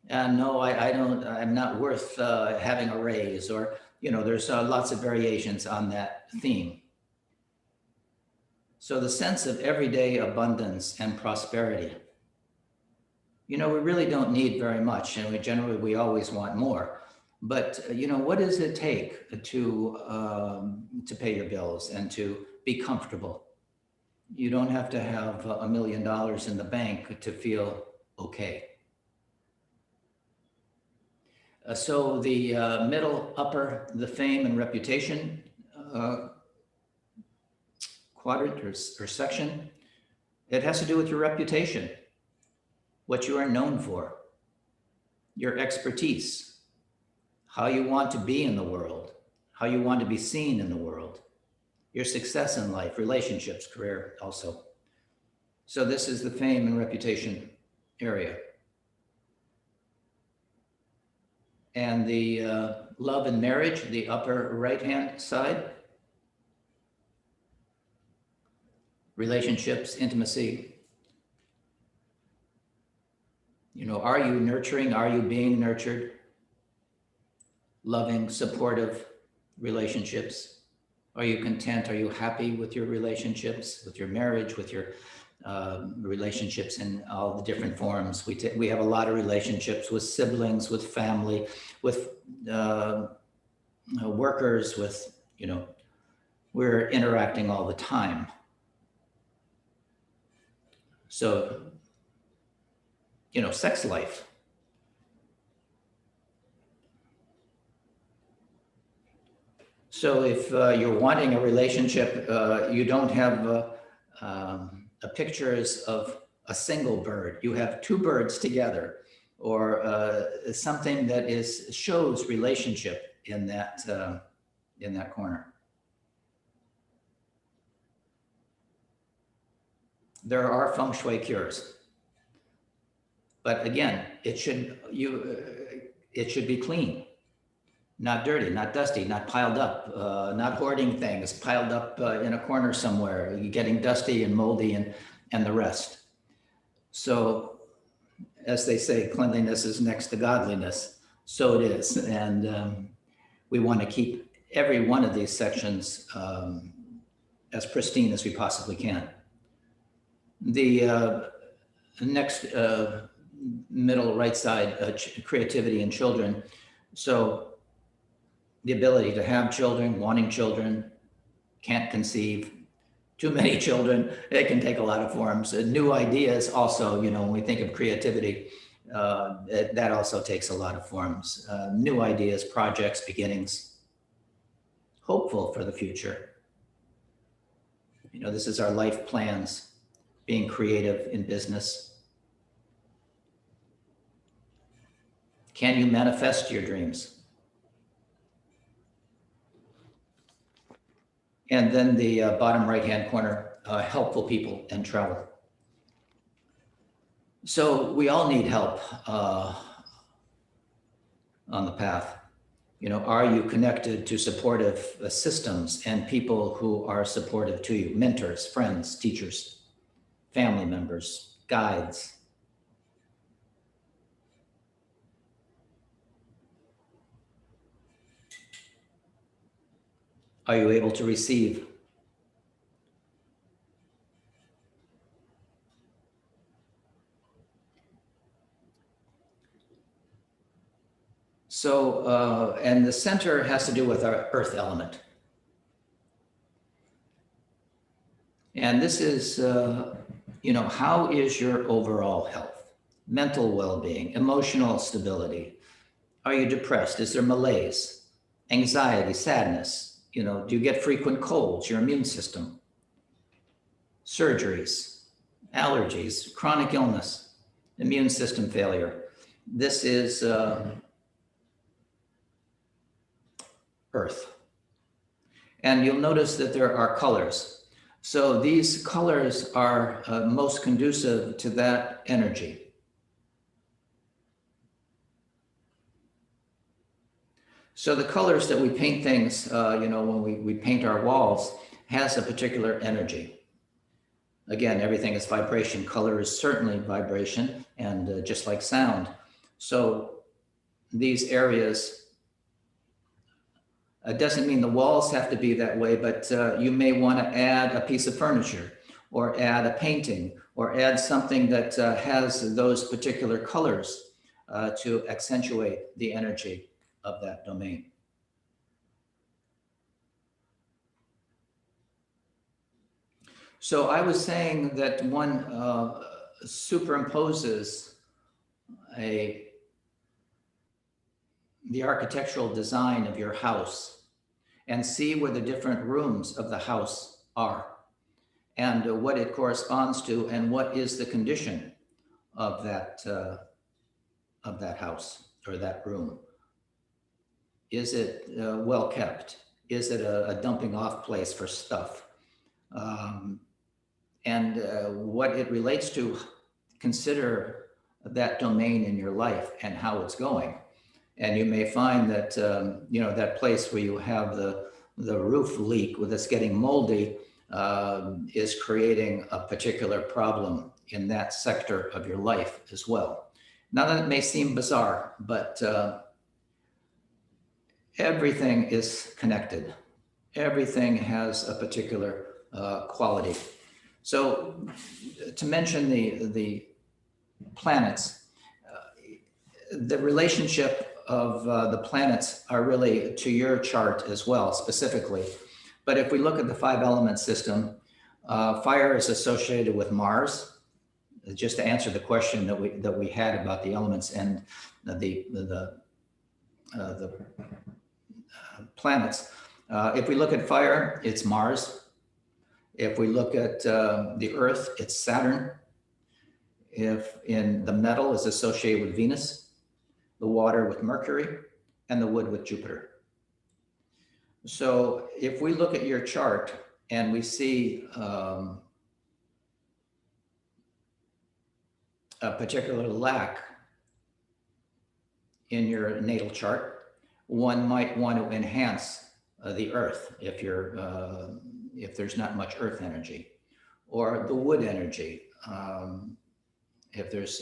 And no, I'm not worth having a raise, or, there's lots of variations on that theme. So the sense of everyday abundance and prosperity. We really don't need very much, and we always want more. But what does it take to pay your bills and to be comfortable? You don't have to have $1 million in the bank to feel okay. So the middle upper, the fame and reputation quadrant or section, it has to do with your reputation, what you are known for, your expertise, how you want to be in the world, how you want to be seen in the world, your success in life, relationships, career also. So this is the fame and reputation area. And the love and marriage, the upper right-hand side, relationships, intimacy. You know, are you nurturing? Are you being nurtured? Loving, supportive relationships. Are you content? Are you happy with your relationships, with your marriage, with your relationships in all the different forms? We have a lot of relationships with siblings, with family, with workers, with, you know, we're interacting all the time. So, you know, sex life. So if you're wanting a relationship, you don't have pictures of a single bird. You have two birds together, or something that shows relationship in that corner. There are Feng Shui cures, but again, it should be clean. Not dirty, not dusty, not piled up, not hoarding things piled up in a corner somewhere, getting dusty and moldy and the rest. So as they say, cleanliness is next to godliness. So it is. And we want to keep every one of these sections as pristine as we possibly can. The next middle right side, creativity in children. So the ability to have children, wanting children, can't conceive, too many children, it can take a lot of forms. New ideas also, you know, when we think of creativity, that also takes a lot of forms. New ideas, projects, beginnings, hopeful for the future. You know, this is our life plans, being creative in business. Can you manifest your dreams? And then the bottom right-hand corner, helpful people and travel. So we all need help on the path. You know, are you connected to supportive systems and people who are supportive to you? Mentors, friends, teachers, family members, guides. Are you able to receive? So, and the center has to do with our earth element. And this is, you know, how is your overall health? Mental well-being, emotional stability. Are you depressed? Is there malaise, anxiety, sadness? You know, do you get frequent colds, your immune system? Surgeries, allergies, chronic illness, immune system failure. This is Earth. And you'll notice that there are colors. So these colors are most conducive to that energy. So the colors that we paint things, you know, when we paint our walls, has a particular energy. Again, everything is vibration. Color is certainly vibration, and just like sound. So these areas, it doesn't mean the walls have to be that way, but you may want to add a piece of furniture or add a painting or add something that has those particular colors to accentuate the energy of that domain. So I was saying that one superimposes the architectural design of your house and see where the different rooms of the house are and what it corresponds to and what is the condition of that house or that room. Is it well kept? is it a dumping off place for stuff? And what it relates to, consider that domain in your life and how it's going. And you may find that, that place where you have the roof leak that's getting moldy is creating a particular problem in that sector of your life as well. Now that may seem bizarre, but everything is connected. Everything has a particular quality. So to mention the planets, the relationship of the planets are really to your chart as well, specifically. But if we look at the 5-element system, fire is associated with Mars. Just to answer the question that we had about the elements and the planets. If we look at fire, it's Mars. If we look at the Earth, it's Saturn. If in the metal is associated with Venus, the water with Mercury, and the wood with Jupiter. So if we look at your chart and we see a particular lack in your natal chart, one might want to enhance the earth if there's not much earth energy, or the wood energy. If there's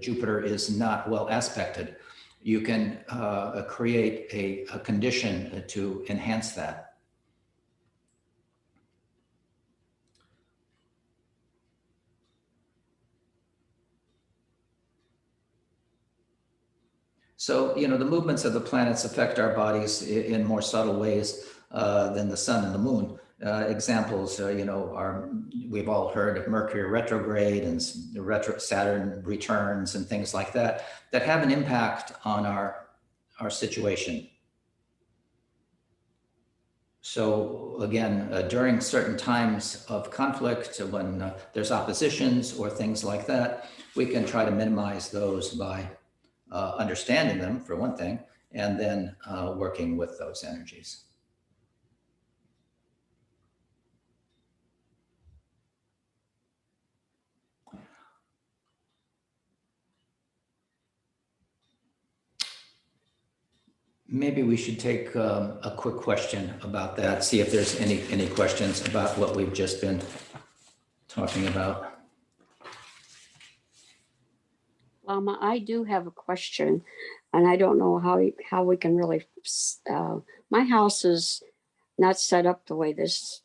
Jupiter is not well aspected, you can create a condition to enhance that. So, the movements of the planets affect our bodies in more subtle ways than the sun and the moon. Examples, we've all heard of Mercury retrograde and Saturn returns and things like that have an impact on our situation. So again, during certain times of conflict, when there's oppositions or things like that, we can try to minimize those by understanding them, for one thing, and then working with those energies. Maybe we should take a quick question about that, see if there's any questions about what we've just been talking about. Lama, I do have a question, and I don't know how we can really, my house is not set up the way this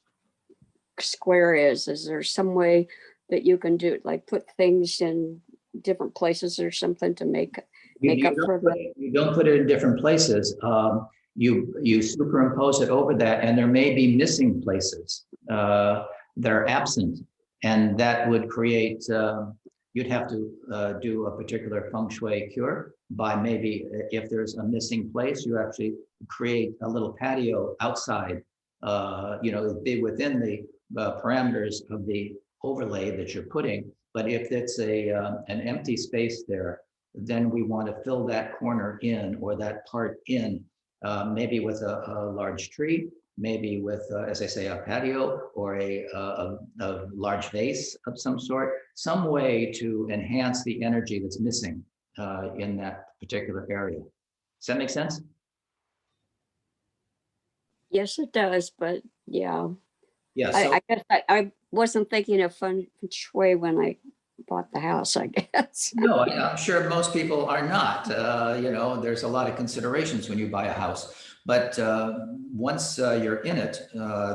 square is. Is there some way that you can do, like put things in different places or something to make up for that? You don't put it in different places. You superimpose it over that, and there may be missing places that are absent, and that would create, you'd have to do a particular Feng Shui cure by maybe, if there's a missing place, you actually create a little patio outside, be within the parameters of the overlay that you're putting. But if it's an empty space there, then we want to fill that corner in, or that part in, maybe with a large tree, maybe with, as I say, a patio, or a large vase of some sort, some way to enhance the energy that's missing in that particular area. Does that make sense? Yes, it does, but yeah. Yeah. So, I guess I wasn't thinking of Feng Shui when I bought the house, I guess. no, I'm sure most people are not. There's a lot of considerations when you buy a house. But once you're in it,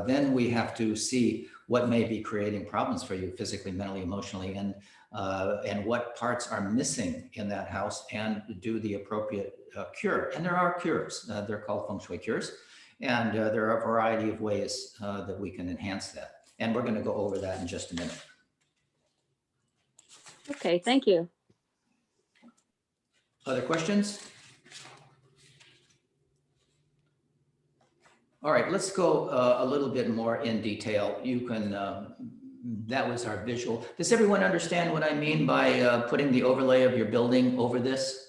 then we have to see what may be creating problems for you physically, mentally, emotionally, and what parts are missing in that house, and do the appropriate cure. And there are cures. They're called Feng Shui cures. And there are a variety of ways that we can enhance that. And we're going to go over that in just a minute. Okay, thank you. Other questions? All right, let's go a little bit more in detail. You can, that was our visual. Does everyone understand what I mean by putting the overlay of your building over this?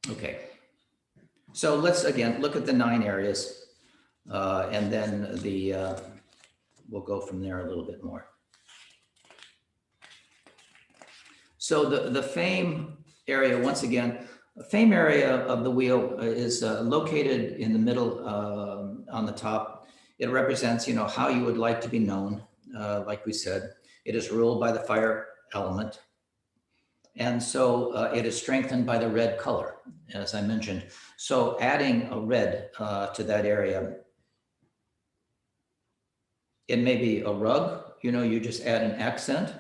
Okay, So let's again look at the 9 areas, and then we'll go from there a little bit more. So the fame area, once again, the fame area of the wheel is located in the middle on the top. It represents, how you would like to be known. Like we said, it is ruled by the fire element. And so it is strengthened by the red color, as I mentioned. So adding a red to that area, it may be a rug, you just add an accent,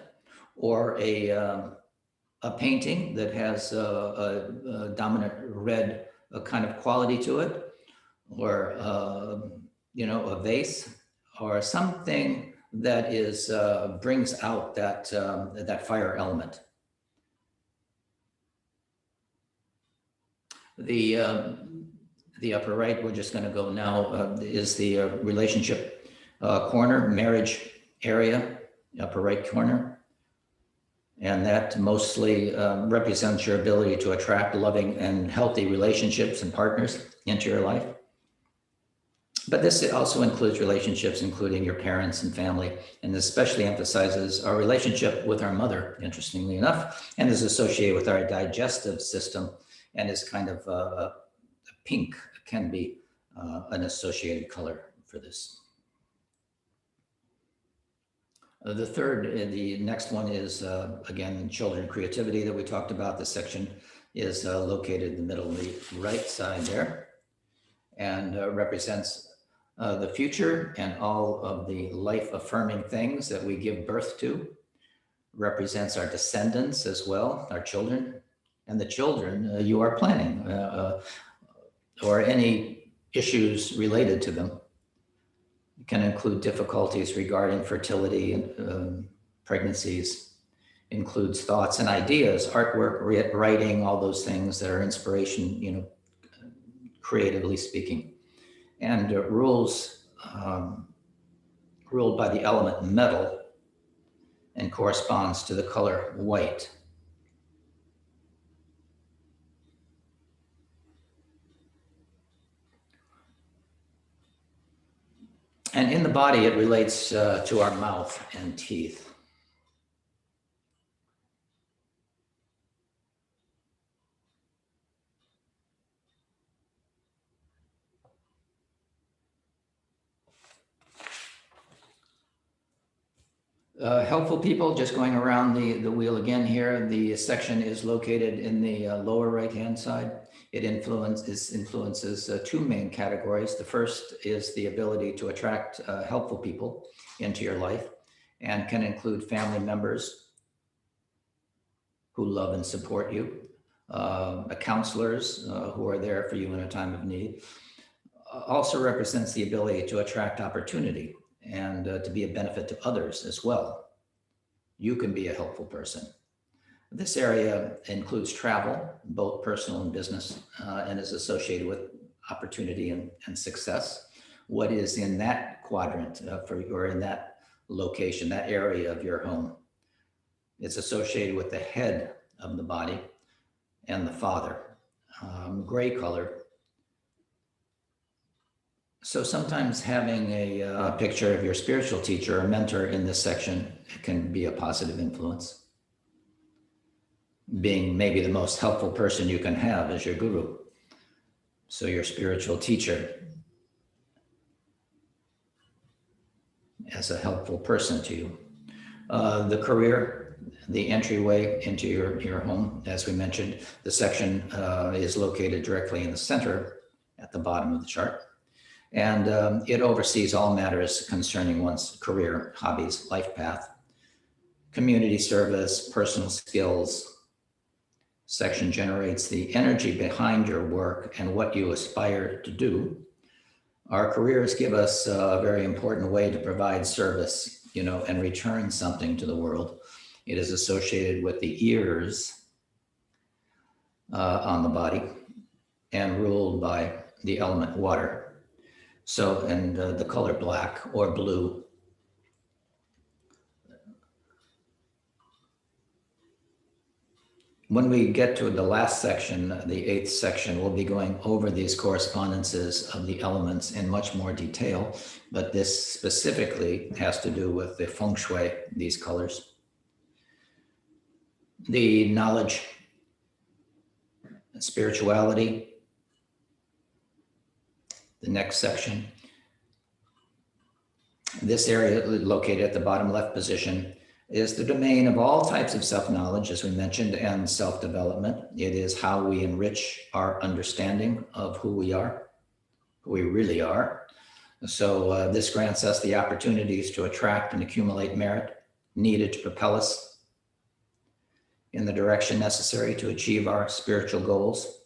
or a painting that has a dominant red kind of quality to it, or a vase, or something that is brings out that fire element. The upper right, we're just going to go now, is the relationship corner, marriage area, upper right corner. And that mostly represents your ability to attract loving and healthy relationships and partners into your life. But this also includes relationships, including your parents and family, and especially emphasizes our relationship with our mother, interestingly enough, and is associated with our digestive system, and is kind of pink, can be an associated color for this. The next one is, again, children creativity that we talked about. This section is located in the middle of the right side there, and represents the future and all of the life-affirming things that we give birth to. Represents our descendants as well, our children, and the children you are planning, or any issues related to them. It can include difficulties regarding fertility and pregnancies, includes thoughts and ideas, artwork, writing, all those things that are inspiration, creatively speaking. And ruled by the element metal and corresponds to the color white. And in the body, it relates to our mouth and teeth. Helpful people, just going around the wheel again here. The section is located in the lower right-hand side. It influences 2 main categories. The first is the ability to attract helpful people into your life, and can include family members who love and support you, counselors who are there for you in a time of need. Also represents the ability to attract opportunity and to be a benefit to others as well. You can be a helpful person. This area includes travel, both personal and business, and is associated with opportunity and success. What is in that quadrant or in that location, that area of your home? It's associated with the head of the body and the father, gray color. So sometimes having a picture of your spiritual teacher or mentor in this section can be a positive influence. Being maybe the most helpful person you can have as your guru. So your spiritual teacher as a helpful person to you. The career, the entryway into your home, as we mentioned, the section is located directly in the center at the bottom of the chart. And it oversees all matters concerning one's career, hobbies, life path, community service, personal skills. Section generates the energy behind your work and what you aspire to do. Our careers give us a very important way to provide service, and return something to the world. It is associated with the ears on the body and ruled by the element water. So, and the color black or blue. when we get to the last section, the 8th section, we'll be going over these correspondences of the elements in much more detail, but this specifically has to do with the Feng Shui, these colors. The knowledge, spirituality, the next section. This area located at the bottom left position is the domain of all types of self-knowledge, as we mentioned, and self-development. It is how we enrich our understanding of who we are, who we really are. So this grants us the opportunities to attract and accumulate merit needed to propel us in the direction necessary to achieve our spiritual goals.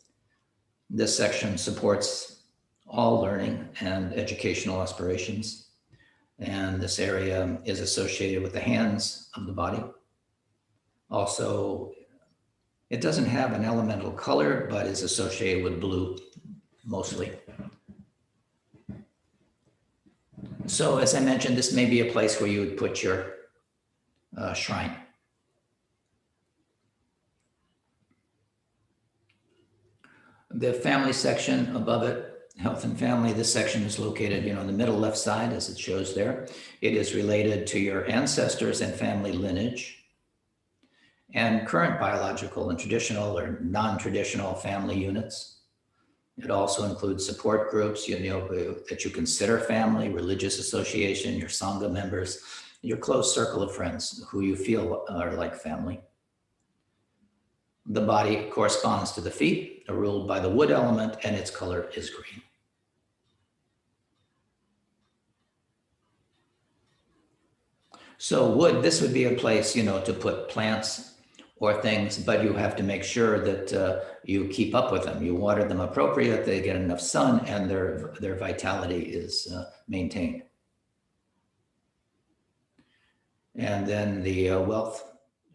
This section supports all learning and educational aspirations. And this area is associated with the hands of the body. Also, it doesn't have an elemental color, but is associated with blue mostly. So as I mentioned, this may be a place where you would put your shrine. The family section above it, health and family, this section is located, in the middle left side, as it shows there. It is related to your ancestors and family lineage and current biological and traditional or non-traditional family units. It also includes support groups, that you consider family, religious association, your Sangha members, your close circle of friends who you feel are like family. The body corresponds to the feet, are ruled by the wood element, and its color is green. So wood, this would be a place, to put plants or things, but you have to make sure that you keep up with them. You water them appropriate, they get enough sun, and their vitality is maintained. And then the wealth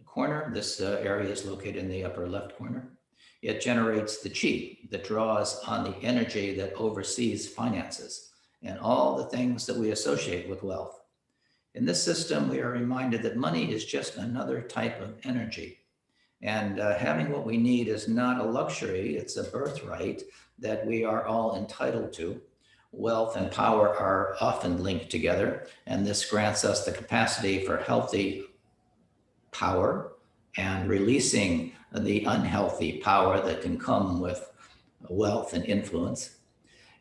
corner, this area is located in the upper left corner. It generates the chi that draws on the energy that oversees finances and all the things that we associate with wealth. In this system, we are reminded that money is just another type of energy. And having what we need is not a luxury, it's a birthright that we are all entitled to. Wealth and power are often linked together, and this grants us the capacity for healthy power and releasing the unhealthy power that can come with wealth and influence.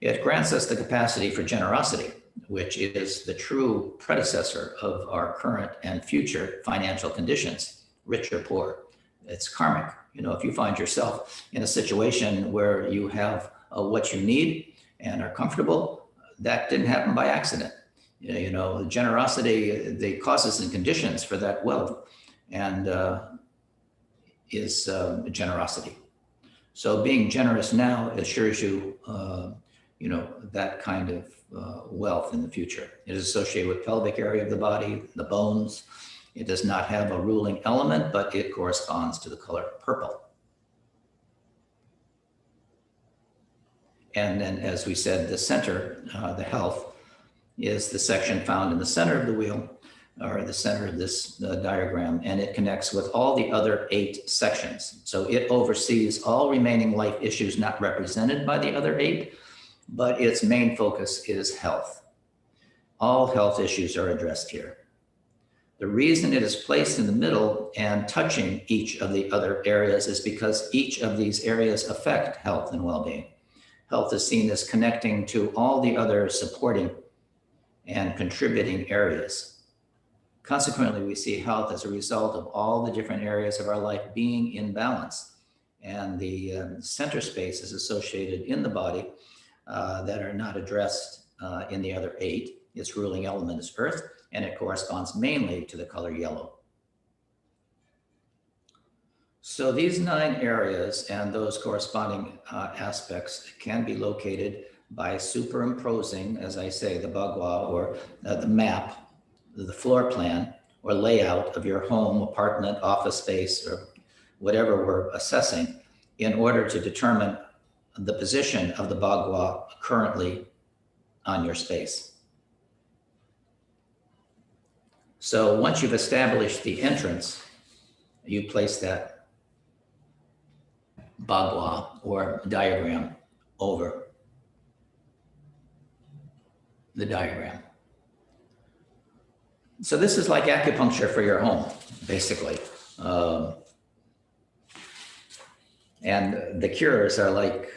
It grants us the capacity for generosity, which is the true predecessor of our current and future financial conditions, rich or poor. It's karmic. If you find yourself in a situation where you have what you need and are comfortable, that didn't happen by accident. Generosity, the causes and conditions for that wealth and is generosity. So being generous now assures you, that kind of wealth in the future. It is associated with pelvic area of the body, the bones. It does not have a ruling element, but it corresponds to the color purple. And then, as we said, the center, the health, is the section found in the center of the wheel, or the center of this diagram, and it connects with all the other 8 sections. So it oversees all remaining life issues not represented by the other 8, but its main focus is health. All health issues are addressed here. The reason it is placed in the middle and touching each of the other areas is because each of these areas affect health and well-being. Health is seen as connecting to all the other supporting and contributing areas. Consequently, we see health as a result of all the different areas of our life being in balance. And the center space is associated in the body that are not addressed in the other 8. Its ruling element is earth, and it corresponds mainly to the color yellow. So these 9 areas and those corresponding aspects can be located by superimposing, as I say, the bagua or the map, the floor plan or layout of your home, apartment, office space, or whatever we're assessing in order to determine the position of the bagua currently on your space. So once you've established the entrance, you place that bagua or diagram over the diagram. So this is like acupuncture for your home, basically. And the cures are like,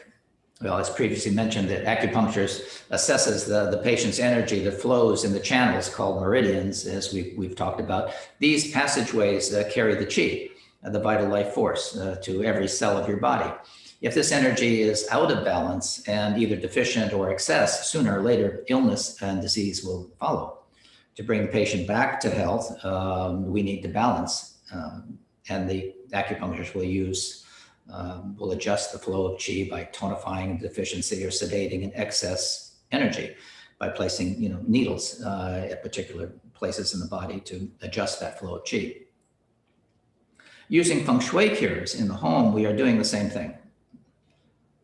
well, as previously mentioned, that acupuncture assesses the patient's energy that flows in the channels called meridians, as we've talked about. These passageways carry the qi, the vital life force, to every cell of your body. If this energy is out of balance and either deficient or excess, sooner or later, illness and disease will follow. To bring the patient back to health, we need to balance, and the acupuncturists will adjust the flow of qi by tonifying deficiency or sedating an excess energy by placing, needles at particular places in the body to adjust that flow of qi. Using Feng Shui cures in the home, we are doing the same thing,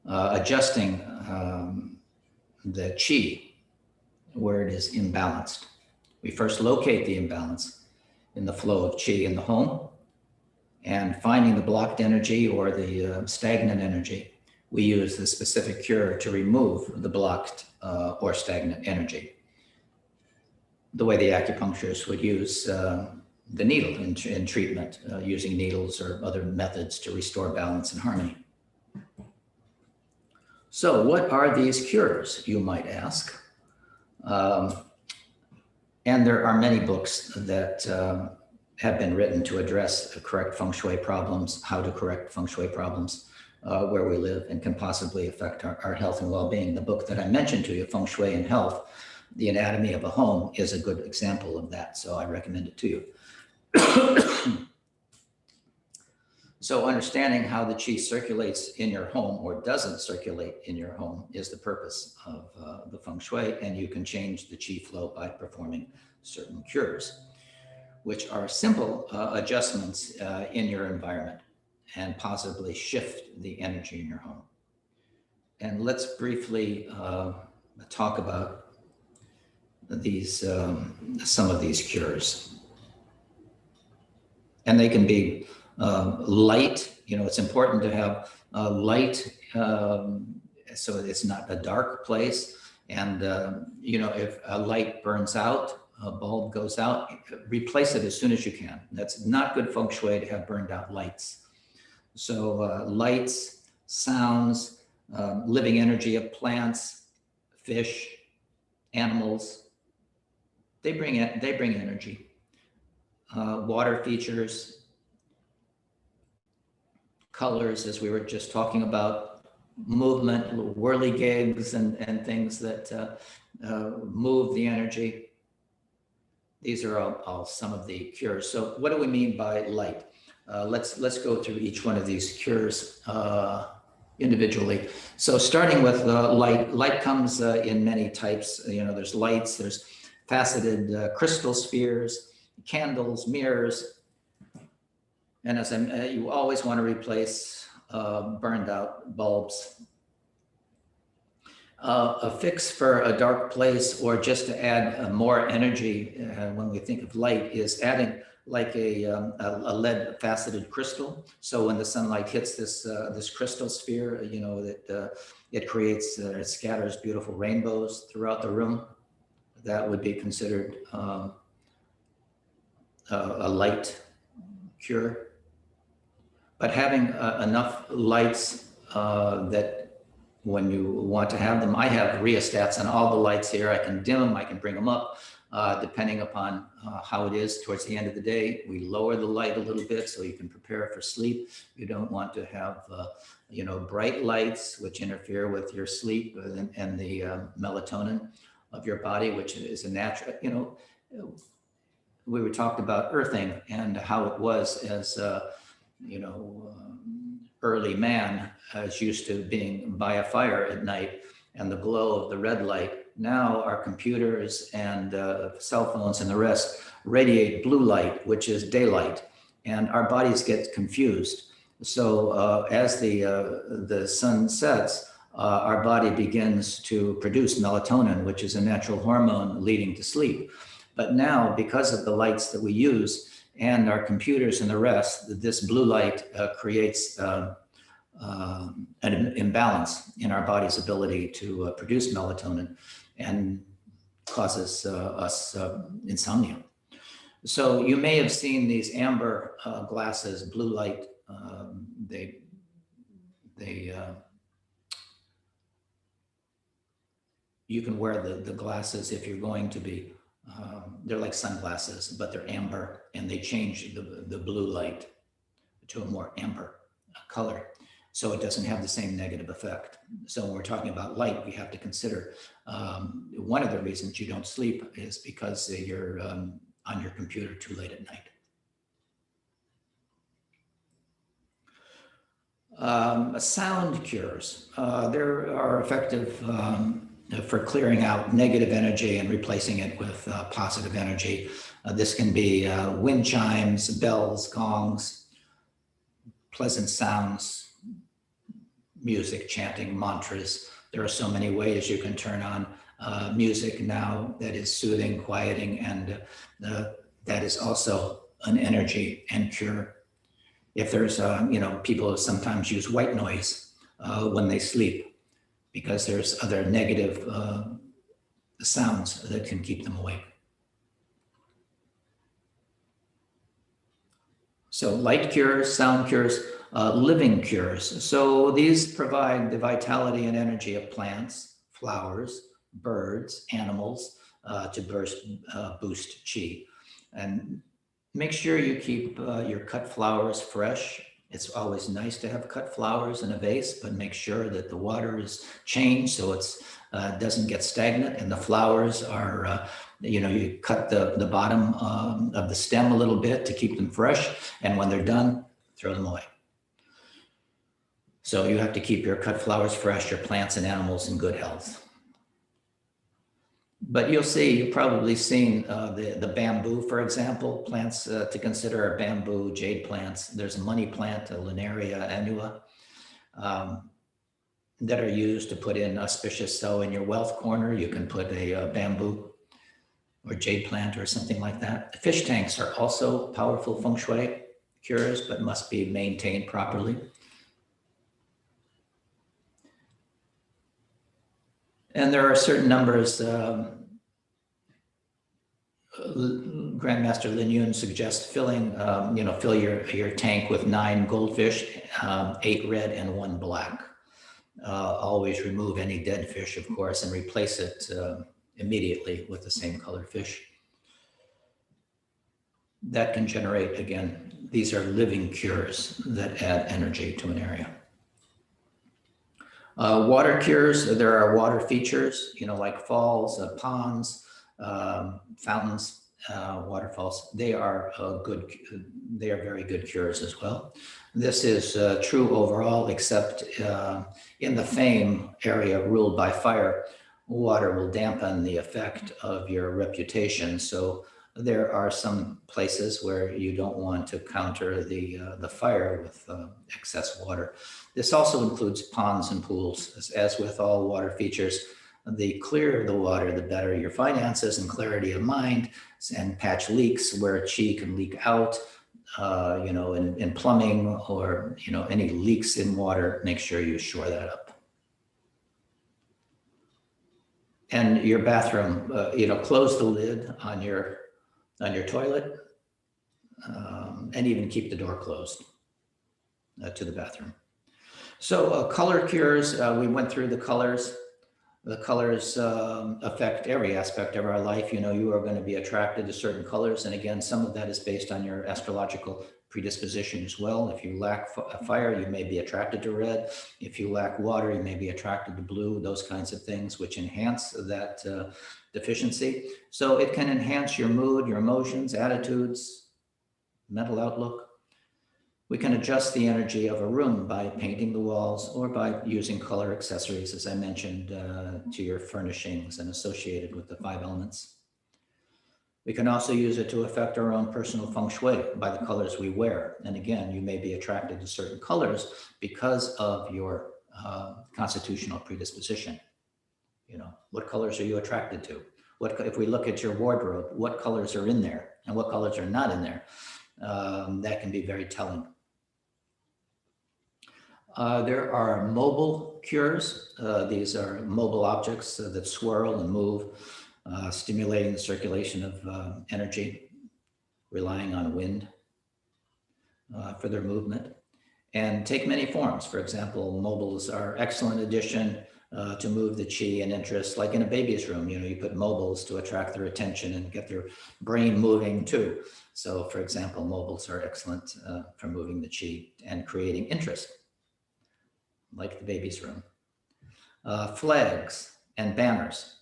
adjusting the qi where it is imbalanced. We first locate the imbalance in the flow of qi in the home, and finding the blocked energy or the stagnant energy, we use the specific cure to remove the blocked or stagnant energy. The way the acupuncturist would use the needle in treatment, using needles or other methods to restore balance and harmony. So what are these cures, you might ask? And there are many books that have been written to address correct Feng Shui problems, how to correct Feng Shui problems where we live and can possibly affect our health and well-being. The book that I mentioned to you, Feng Shui and Health, The Anatomy of a Home, is a good example of that, so I recommend it to you. So understanding how the qi circulates in your home or doesn't circulate in your home is the purpose of the Feng Shui, and you can change the qi flow by performing certain cures, which are simple adjustments in your environment and possibly shift the energy in your home. And let's briefly talk about these, some of these cures. And they can be light, it's important to have light so it's not a dark place. And, if a light burns out, a bulb goes out, replace it as soon as you can. That's not good Feng Shui to have burned out lights. So lights, sounds, living energy of plants, fish, animals, they bring energy. Water features, colors, as we were just talking about, movement, whirligigs and things that move the energy. These are all some of the cures. So what do we mean by light? Let's go through each one of these cures individually. So starting with light. Light comes in many types. There's lights, there's faceted crystal spheres, candles, mirrors. And as you always want to replace burned out bulbs. A fix for a dark place, or just to add more energy when we think of light, is adding like a lead faceted crystal. So when the sunlight hits this crystal sphere, it creates, it scatters beautiful rainbows throughout the room. That would be considered a light cure. But having enough lights that when you want to have them, I have rheostats on all the lights here. I can dim them, I can bring them up, depending upon how it is towards the end of the day. We lower the light a little bit so you can prepare for sleep. You don't want to have, bright lights which interfere with your sleep and the melatonin of your body, which is a natural, we were talked about earthing and how it was as, early man is used to being by a fire at night and the glow of the red light. Now our computers and cell phones and the rest radiate blue light, which is daylight, and our bodies get confused. So as the sun sets, our body begins to produce melatonin, which is a natural hormone leading to sleep. But now, because of the lights that we use and our computers and the rest, this blue light creates an imbalance in our body's ability to produce melatonin and causes us insomnia. So you may have seen these amber glasses, blue light. You can wear the glasses if you're going to be, they're like sunglasses, but they're amber, and they change the blue light to a more amber color, so it doesn't have the same negative effect. So when we're talking about light, we have to consider one of the reasons you don't sleep is because you're on your computer too late at night. Sound cures. There are effective for clearing out negative energy and replacing it with positive energy. This can be wind chimes, bells, gongs, pleasant sounds, music, chanting, mantras. There are so many ways you can turn on music now that is soothing, quieting, and that is also an energy and cure. If there's, people sometimes use white noise when they sleep because there's other negative sounds that can keep them awake. So light cures, sound cures, living cures. So these provide the vitality and energy of plants, flowers, birds, animals to boost chi. And make sure you keep your cut flowers fresh. It's always nice to have cut flowers in a vase, but make sure that the water is changed so it doesn't get stagnant, and the flowers are, you cut the bottom of the stem a little bit to keep them fresh, and when they're done, throw them away. So you have to keep your cut flowers fresh, your plants and animals in good health. But you've probably seen the bamboo, for example, plants to consider are bamboo, jade plants. There's a money plant, a Linaria annua, that are used to put in auspicious. So in your wealth corner, you can put a bamboo or jade plant or something like that. Fish tanks are also powerful feng shui cures, but must be maintained properly. And there are certain numbers. Grandmaster Lin Yun suggests filling, fill your tank with 9 goldfish, 8 red and 1 black. Always remove any dead fish, of course, and replace it immediately with the same colored fish. That can generate, again, these are living cures that add energy to an area. Water cures, there are water features, like falls, ponds, fountains, waterfalls. They are very good cures as well. This is true overall, except in the Fame area ruled by fire, water will dampen the effect of your reputation. So there are some places where you don't want to counter the fire with excess water. This also includes ponds and pools. As with all water features, the clearer the water, the better your finances and clarity of mind, and patch leaks where chi can leak out, in plumbing or, any leaks in water, make sure you shore that up. And your bathroom, close the lid on your toilet, and even keep the door closed to the bathroom. So color cures, we went through the colors. The colors affect every aspect of our life. You are going to be attracted to certain colors. And again, some of that is based on your astrological predisposition as well. If you lack fire, you may be attracted to red. If you lack water, you may be attracted to blue, those kinds of things, which enhance that deficiency. So it can enhance your mood, your emotions, attitudes, mental outlook. We can adjust the energy of a room by painting the walls or by using color accessories, as I mentioned, to your furnishings and associated with the 5 elements. We can also use it to affect our own personal feng shui by the colors we wear. And again, you may be attracted to certain colors because of your constitutional predisposition. What colors are you attracted to? If we look at your wardrobe, what colors are in there and what colors are not in there? That can be very telling. There are mobile cures. These are mobile objects that swirl and move, stimulating the circulation of energy, relying on wind for their movement, and take many forms. For example, mobiles are excellent addition to move the chi and interest, like in a baby's room. You know, you put mobiles to attract their attention and get their brain moving too. So for example, mobiles are excellent for moving the chi and creating interest, like the baby's room. Flags and banners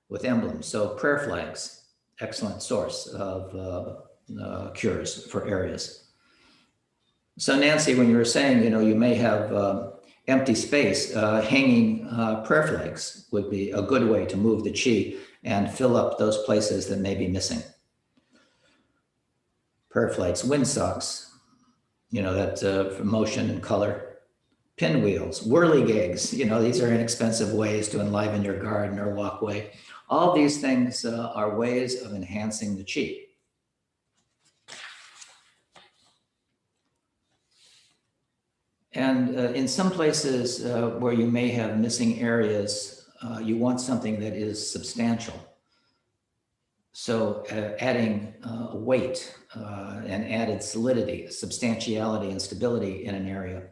with emblems. So prayer flags, excellent source of cures for areas. So Nancy, when you were saying, you know, you may have empty space, hanging prayer flags would be a good way to move the chi and fill up those places that may be missing. Prayer flags, wind socks, you know, that for motion and color. Pinwheels, whirligigs, you know, these are inexpensive ways to enliven your garden or walkway. All these things are ways of enhancing the chi. And in some places where you may have missing areas, you want something that is substantial. So adding weight and added solidity, substantiality and stability in an area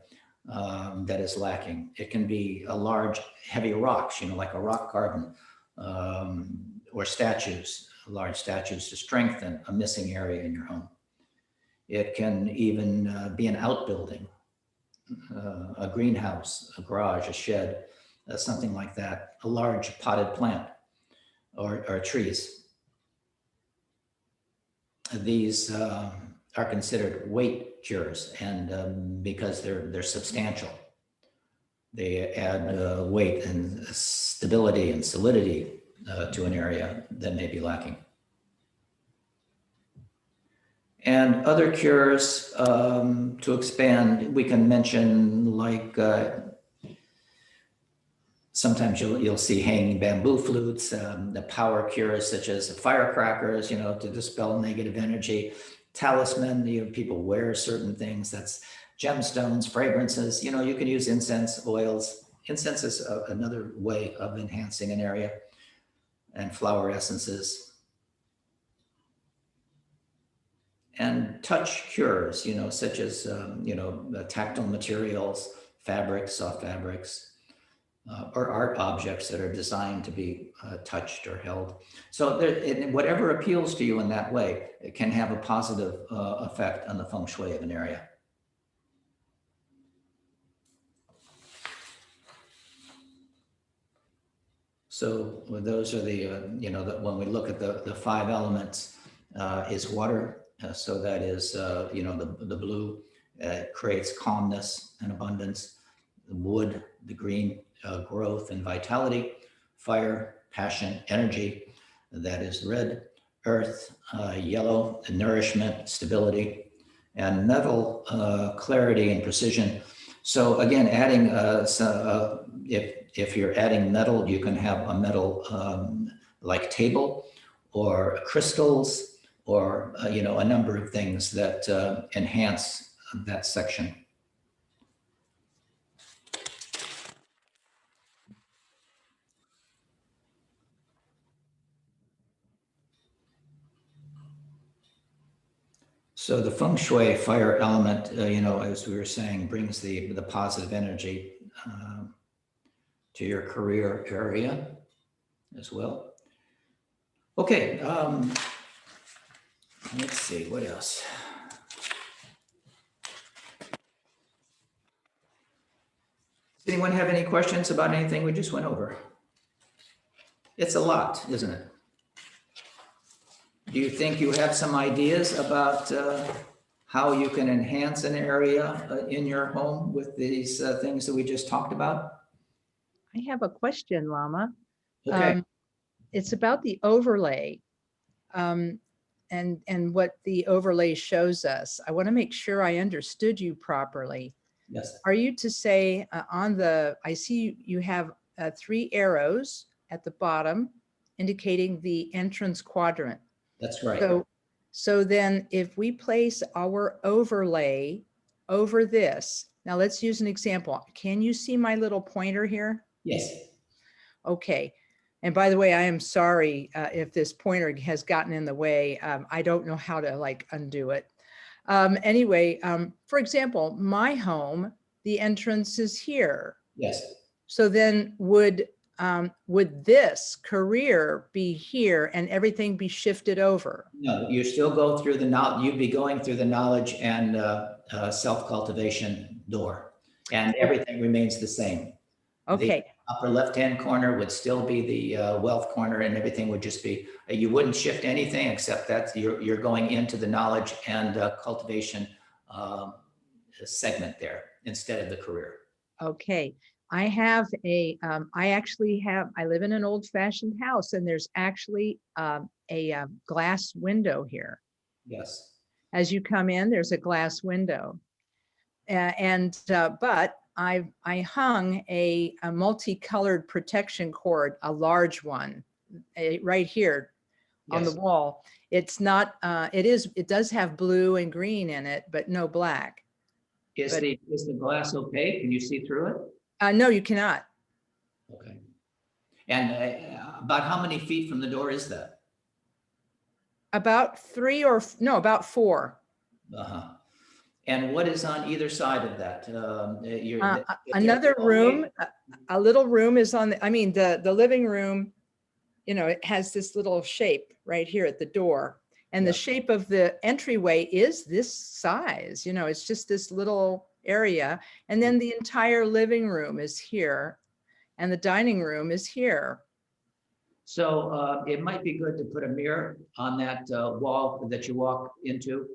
that is lacking. It can be a large, heavy rocks, you know, like a rock garden, or statues, large statues to strengthen a missing area in your home. It can even be an outbuilding, a greenhouse, a garage, a shed, something like that, a large potted plant or trees. These are considered weight cures, and because they're substantial, they add weight and stability and solidity to an area that may be lacking. And other cures to expand, we can mention like sometimes you'll see hanging bamboo flutes, the power cures such as firecrackers, you know, to dispel negative energy. Talisman, you know, people wear certain things. That's gemstones, fragrances. You know, you can use incense, oils. Incense is another way of enhancing an area, and flower essences. And touch cures, you know, such as, you know, tactile materials, fabrics, soft fabrics, or art objects that are designed to be touched or held. So whatever appeals to you in that way, it can have a positive effect on the feng shui of an area. So those are the, you know, when we look at the 5 elements, is water. So that is, you know, the blue creates calmness and abundance. The wood, the green, growth and vitality. Fire, passion, energy. That is red. Earth, yellow, nourishment, stability. And metal, clarity and precision. So again, adding, if you're adding metal, you can have a metal like table or crystals, or you know, a number of things that enhance that section. So the feng shui fire element, you know, as we were saying, brings the positive energy to your career area as well. Okay, let's see, what else? Does anyone have any questions about anything we just went over? It's a lot, isn't it? Do you think you have some ideas about how you can enhance an area in your home with these things that we just talked about? I have a question, Lama. Okay. It's about the overlay and what the overlay shows us. I want to make sure I understood you properly. Yes. Are you to say I see you have 3 arrows at the bottom indicating the entrance quadrant. That's right. So then if we place our overlay over this, Now let's use an example. Can you see my little pointer here? Yes. Okay. And by the way, I am sorry if this pointer has gotten in the way. I don't know how to like undo it. Anyway, for example, my home, the entrance is here. Yes. So then would this career be here and everything be shifted over? No, you still go through the knowledge. You'd be going through the knowledge and self-cultivation door, and everything remains the same. Okay. The upper left-hand corner would still be the wealth corner, and everything would just be, you wouldn't shift anything except that you're going into the knowledge and cultivation segment there instead of the career. Okay. I have I live in an old fashioned house, and there's actually a glass window here. Yes. As you come in, there's a glass window. But I hung a multicolored protection cord, a large one, right here on the wall. It's not, it does have blue and green in it, but no black. Is the glass opaque? Can you see through it? No, you cannot. Okay. And about how many feet from the door is that? About about 4. Uh-huh. And what is on either side of that? Another room, a little room is on the living room, it has this little shape right here at the door. And the shape of the entryway is this size, it's just this little area. And then the entire living room is here and the dining room is here. So it might be good to put a mirror on that wall that you walk into,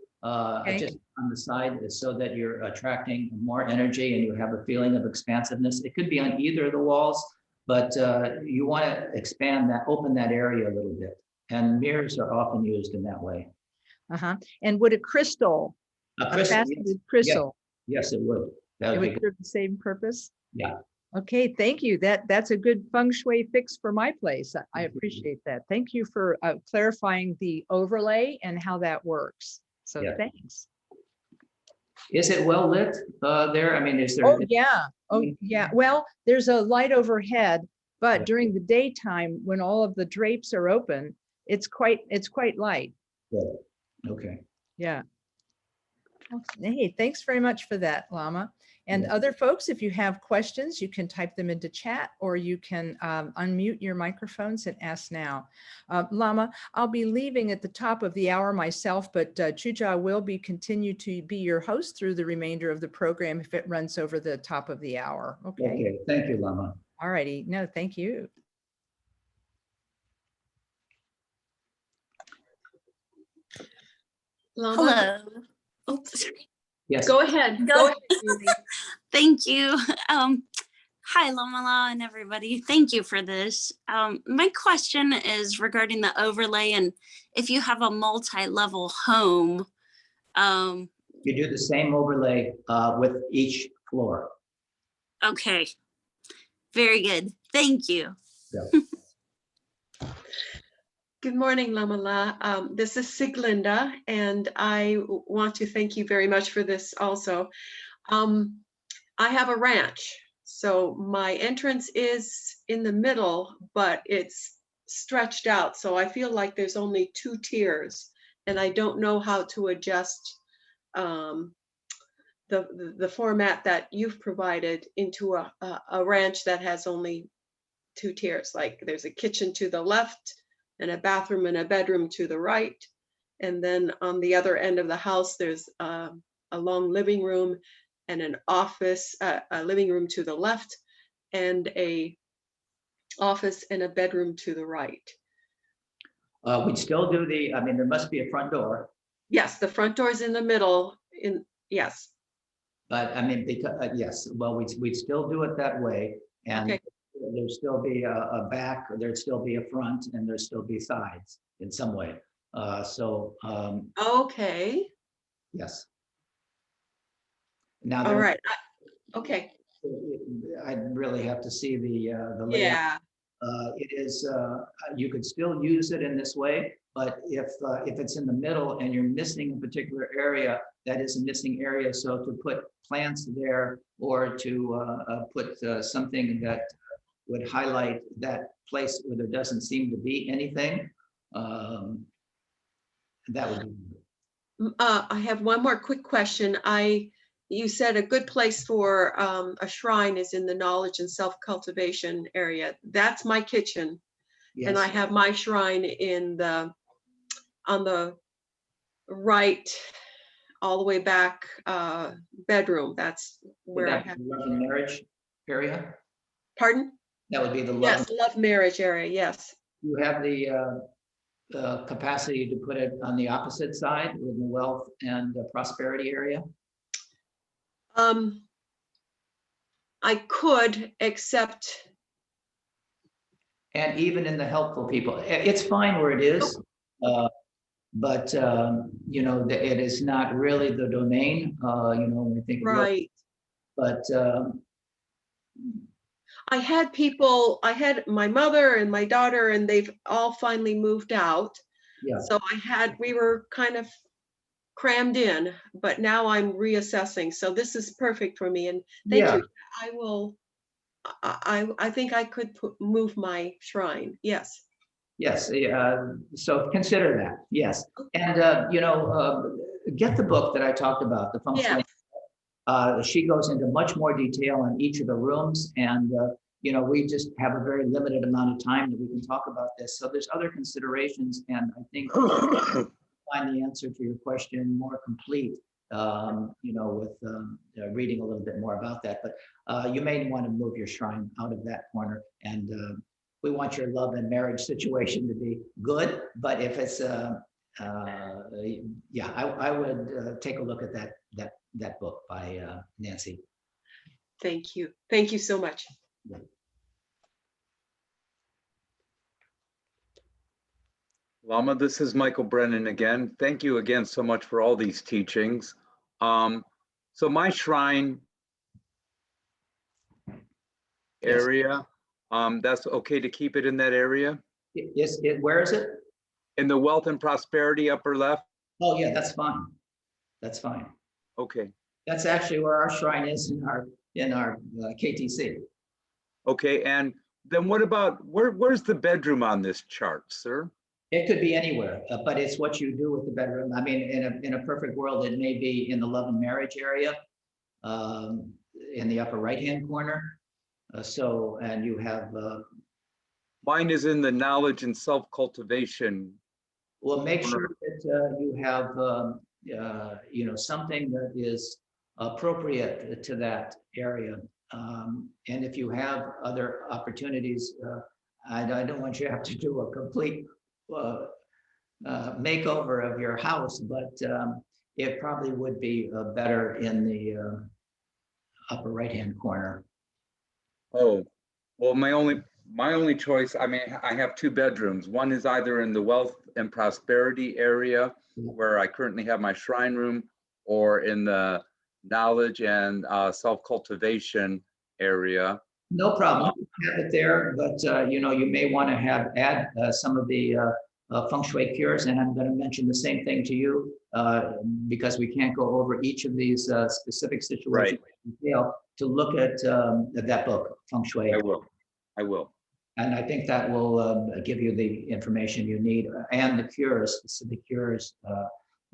just on the side, so that you're attracting more energy and you have a feeling of expansiveness. It could be on either of the walls, but you want to expand that, open that area a little bit. And mirrors are often used in that way. And would a crystal, a faceted crystal, yes, it would. It would serve the same purpose? Yeah. Okay, thank you. That's a good feng shui fix for my place. I appreciate that. Thank you for clarifying the overlay and how that works. So thanks. Is it well lit there? I mean, is there? Oh yeah. Oh yeah. Well, there's a light overhead, but during the daytime, when all of the drapes are open, it's quite light. Good. Okay. Yeah. Hey, thanks very much for that, Lama. And other folks, if you have questions, you can type them into chat, or you can unmute your microphones and ask now. Lama, I'll be leaving at the top of the hour myself, but Chuja will continue to be your host through the remainder of the program if it runs over the top of the hour. Okay. Okay. Thank you, Lama. All righty. No, thank you. Lama? Hello. Oh, sorry. Yes. Go ahead. Go ahead. Thank you. Hi, Lama and everybody. Thank you for this. My question is regarding the overlay, and if you have a multi-level home. You do the same overlay with each floor. Okay. Very good. Thank you. Yeah. Good morning, Lama. This is Siglinda, and I want to thank you very much for this also. I have a ranch, so my entrance is in the middle, but it's stretched out, so I feel like there's only 2 tiers, and I don't know how to adjust the format that you've provided into a ranch that has only 2 tiers. Like there's a kitchen to the left, and a bathroom and a bedroom to the right. And then on the other end of the house, there's a long living room and an office, a living room to the left, and a office and a bedroom to the right. We'd still do there must be a front door. Yes, the front door is in the middle. Yes. But because, yes, well, we'd still do it that way. And there'd still be a back, or there'd still be a front, and there'd still be sides in some way. Okay. Yes. Now, all right. Okay. I'd really have to see the layout. Yeah. It is, you could still use it in this way, but if it's in the middle and you're missing a particular area, that is a missing area. So to put plants there or to put something that would highlight that place where there doesn't seem to be anything, that would be. I have one more quick question. You said a good place for a shrine is in the knowledge and self-cultivation area. That's my kitchen. Yes. And I have my shrine on the right, all the way back bedroom. That's where I have. Love and marriage area. Pardon? That would be the love. Yes, love marriage area. Yes. You have the capacity to put it on the opposite side with the wealth and prosperity area. I could, except. And even in the helpful people, it's fine where it is. But you know, it is not really the domain, you know, when we think about it. Right. But I had my mother and my daughter, and they've all finally moved out. yeah, So we were kind of crammed in, but now I'm reassessing. So this is perfect for me. And thank yeah, you. I think I could move my shrine. Yes. yes. So consider that. Yes, and you know, get the book that I talked about, the Feng Shui. Yes. She goes into much more detail on each of the rooms, and you know, we just have a very limited amount of time that we can talk about this. So there's other considerations, and I think find the answer to your question more complete, you know, with reading a little bit more about that. But you may want to move your shrine out of that corner, and we want your love and marriage situation to be good. But if it's, yeah, I would take a look at that book by Nancy. Thank you. Thank you so much. Yeah. Lama, this is Michael Brennan again. Thank you again so much for all these teachings. So my shrine area, that's okay to keep it in that area? Yes, where is it? In the wealth and prosperity upper left? Oh yeah, that's fine. That's fine. Okay. That's actually where our shrine is in our KTC. Okay, and then what about, where's the bedroom on this chart, sir? It could be anywhere, but it's what you do with the bedroom. I mean, in a perfect world, it may be in the love and marriage area, in the upper right-hand corner. And you have. Mine is in the knowledge and self-cultivation. Well, make sure that you have, you know, something that is appropriate to that area. And if you have other opportunities, I don't want you to have to do a complete makeover of your house, but it probably would be better in the upper right-hand corner. Oh, well, my only choice, I mean, I have two bedrooms. One is either in the wealth and prosperity area where I currently have my shrine room, or in the knowledge and self-cultivation area. No problem, have it there, but you know, you may want to add some of the Feng Shui cures, and I'm going to mention the same thing to you because we can't go over each of these specific situations in detail, to look at that book, Feng Shui. I will. And I think that will give you the information you need, and the cures, specific cures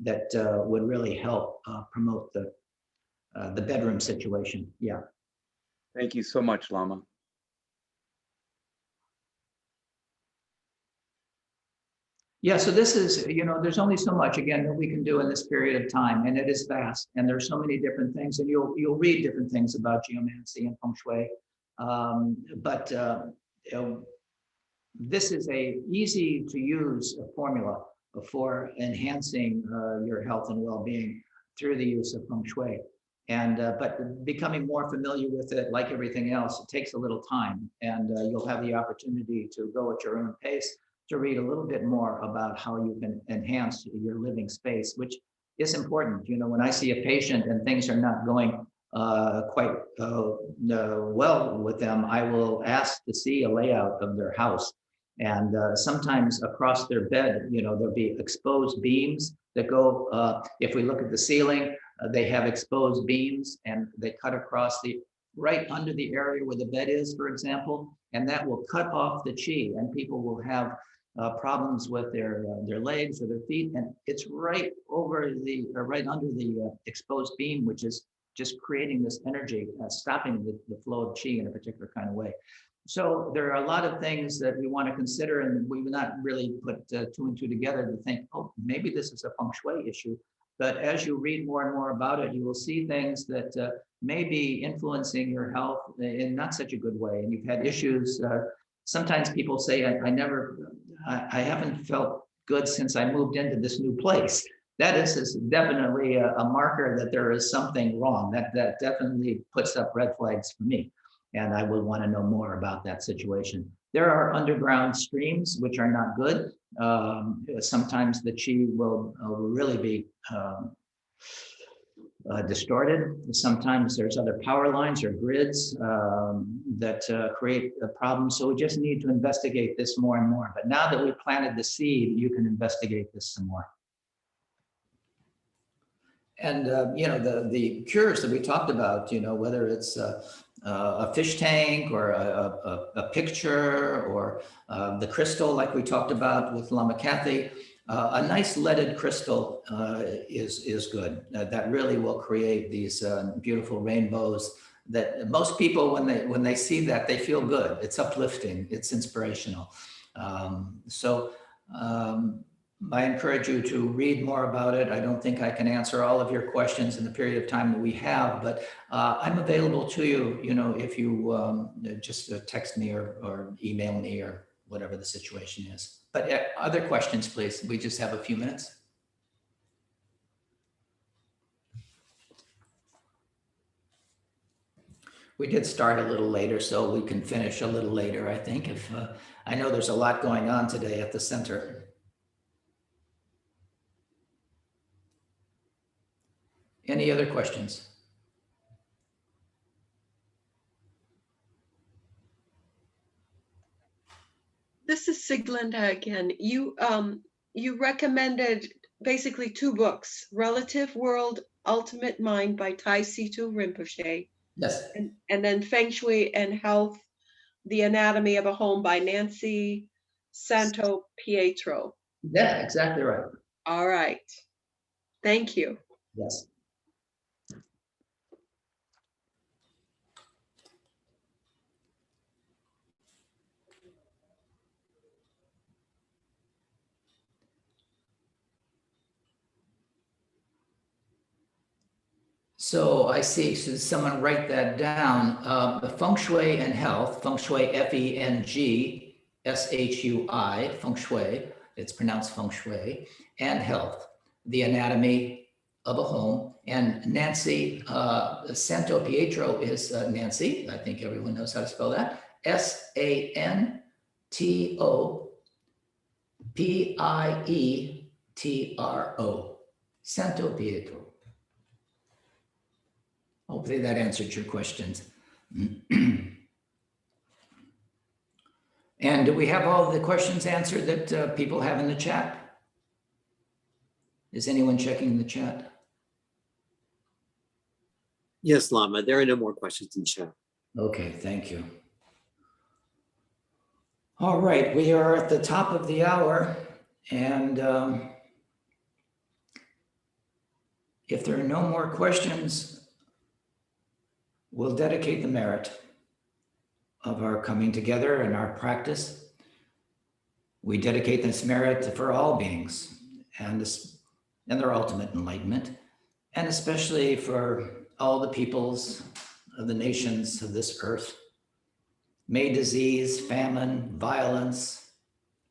that would really help promote the bedroom situation. Yeah. Thank you so much, Lama. Yeah, so this is, you know, there's only so much, again, that we can do in this period of time, and it is vast, and there's so many different things, and you'll read different things about geomancy and Feng Shui. But you know, this is a easy to use formula for enhancing your health and well-being through the use of Feng Shui. And but becoming more familiar with it, like everything else, it takes a little time, and you'll have the opportunity to go at your own pace to read a little bit more about how you can enhance your living space, which is important. You know, when I see a patient and things are not going quite well with them, I will ask to see a layout of their house. And sometimes across their bed, there'll be exposed beams that go, if we look at the ceiling, they have exposed beams and they cut across right under the area where the bed is, for example, and that will cut off the chi, and people will have problems with their legs or their feet, and it's right over right under the exposed beam, which is just creating this energy, stopping the flow of chi in a particular kind of way. So there are a lot of things that we want to consider, and we've not really put two and two together to think, oh, maybe this is a feng shui issue. But as you read more and more about it, you will see things that may be influencing your health in not such a good way. And you've had issues. Sometimes people say, I haven't felt good since I moved into this new place. That is definitely a marker that there is something wrong. That definitely puts up red flags for me. And I would want to know more about that situation. There are underground streams, which are not good. Sometimes the chi will really be distorted. Sometimes there's other power lines or grids that create a problem. So we just need to investigate this more and more. But now that we've planted the seed, you can investigate this some more. And the cures that we talked about, whether it's a fish tank or a picture or the crystal like we talked about with Lama Kathy, a nice leaded crystal is good. That really will create these beautiful rainbows that most people, when they see that, they feel good. It's uplifting, it's inspirational. I encourage you to read more about it. I don't think I can answer all of your questions in the period of time that we have, but I'm available to you, if you just text me or email me or whatever the situation is. But other questions, please. We just have a few minutes. We did start a little later, so we can finish a little later, I think. If I know there's a lot going on today at the center. Any other questions? This is Siglenda again. You recommended basically two books, Relative World, Ultimate Mind by Tai Chi Rinpoche. Yes. And then Feng Shui and Health, The Anatomy of a Home by Nancy Santo Pietro. Yeah, exactly right. All right. Thank you. Yes. So I see, so someone write that down. The Feng Shui and Health, Feng Shui, Feng Shui, Feng Shui, it's pronounced Feng Shui, and Health, The Anatomy of a Home. And Nancy Santo Pietro is Nancy. I think everyone knows how to spell that. SANTOPIETRO, Santo Pietro. Hopefully that answered your questions. And do we have all the questions answered that people have in the chat? Is anyone checking the chat? Yes, Lama, there are no more questions in chat. Okay, thank you. All right, we are at the top of the hour, and if there are no more questions, we'll dedicate the merit of our coming together and our practice. We dedicate this merit for all beings and their ultimate enlightenment, and especially for all the peoples of the nations of this earth. May disease, famine, violence,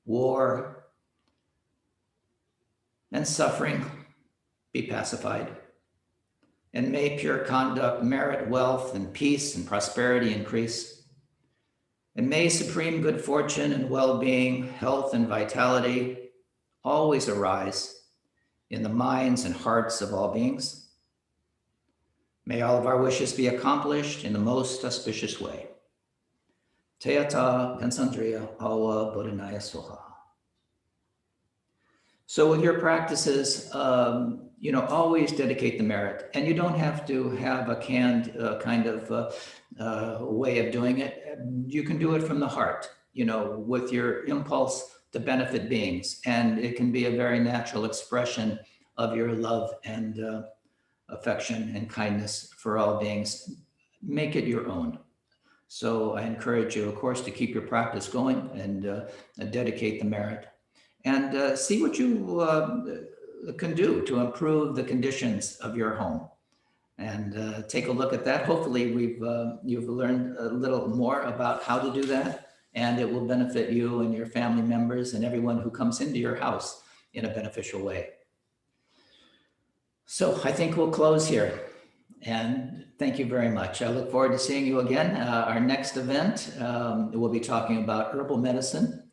war, and suffering be pacified. And may pure conduct, merit, wealth, and peace and prosperity increase. And may supreme good fortune and well-being, health and vitality always arise in the minds and hearts of all beings. May all of our wishes be accomplished in the most auspicious way. Teata Pensandria Awa Bodhinaya Soha. So with your practices, always dedicate the merit, and you don't have to have a canned kind of way of doing it. You can do it from the heart, with your impulse to benefit beings, and it can be a very natural expression of your love and affection and kindness for all beings. Make it your own. So I encourage you, of course, to keep your practice going and dedicate the merit. And see what you can do to improve the conditions of your home. And take a look at that. Hopefully you've learned a little more about how to do that, and it will benefit you and your family members and everyone who comes into your house in a beneficial way. So I think we'll close here. And thank you very much. I look forward to seeing you again. Our next event, we'll be talking about herbal medicine.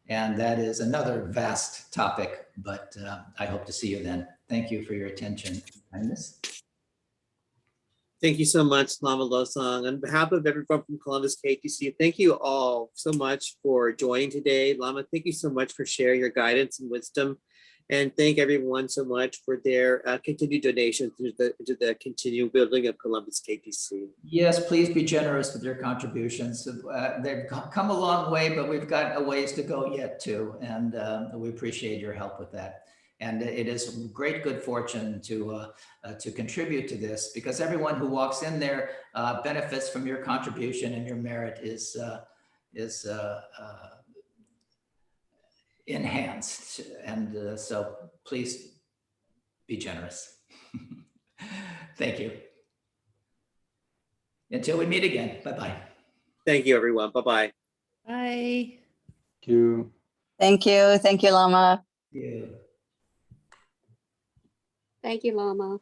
And that is another vast topic, but I hope to see you then. Thank you for your attention and kindness. Thank you so much, Lama Losang. On behalf of everyone from Columbus KTC, thank you all so much for joining today. Lama, thank you so much for sharing your guidance and wisdom. And thank everyone so much for their continued donations to the continued building of Columbus KTC. Yes, please be generous with your contributions. They've come a long way, but we've got a ways to go yet too. And we appreciate your help with that. And it is great good fortune to contribute to this, because everyone who walks in there benefits from your contribution, and your merit is enhanced. And so please be generous. Thank you. Until we meet again. Bye-bye. Thank you, everyone. Bye-bye. Bye. Thank you. Thank you. Thank you, Lama. Yeah. Thank you, Lama.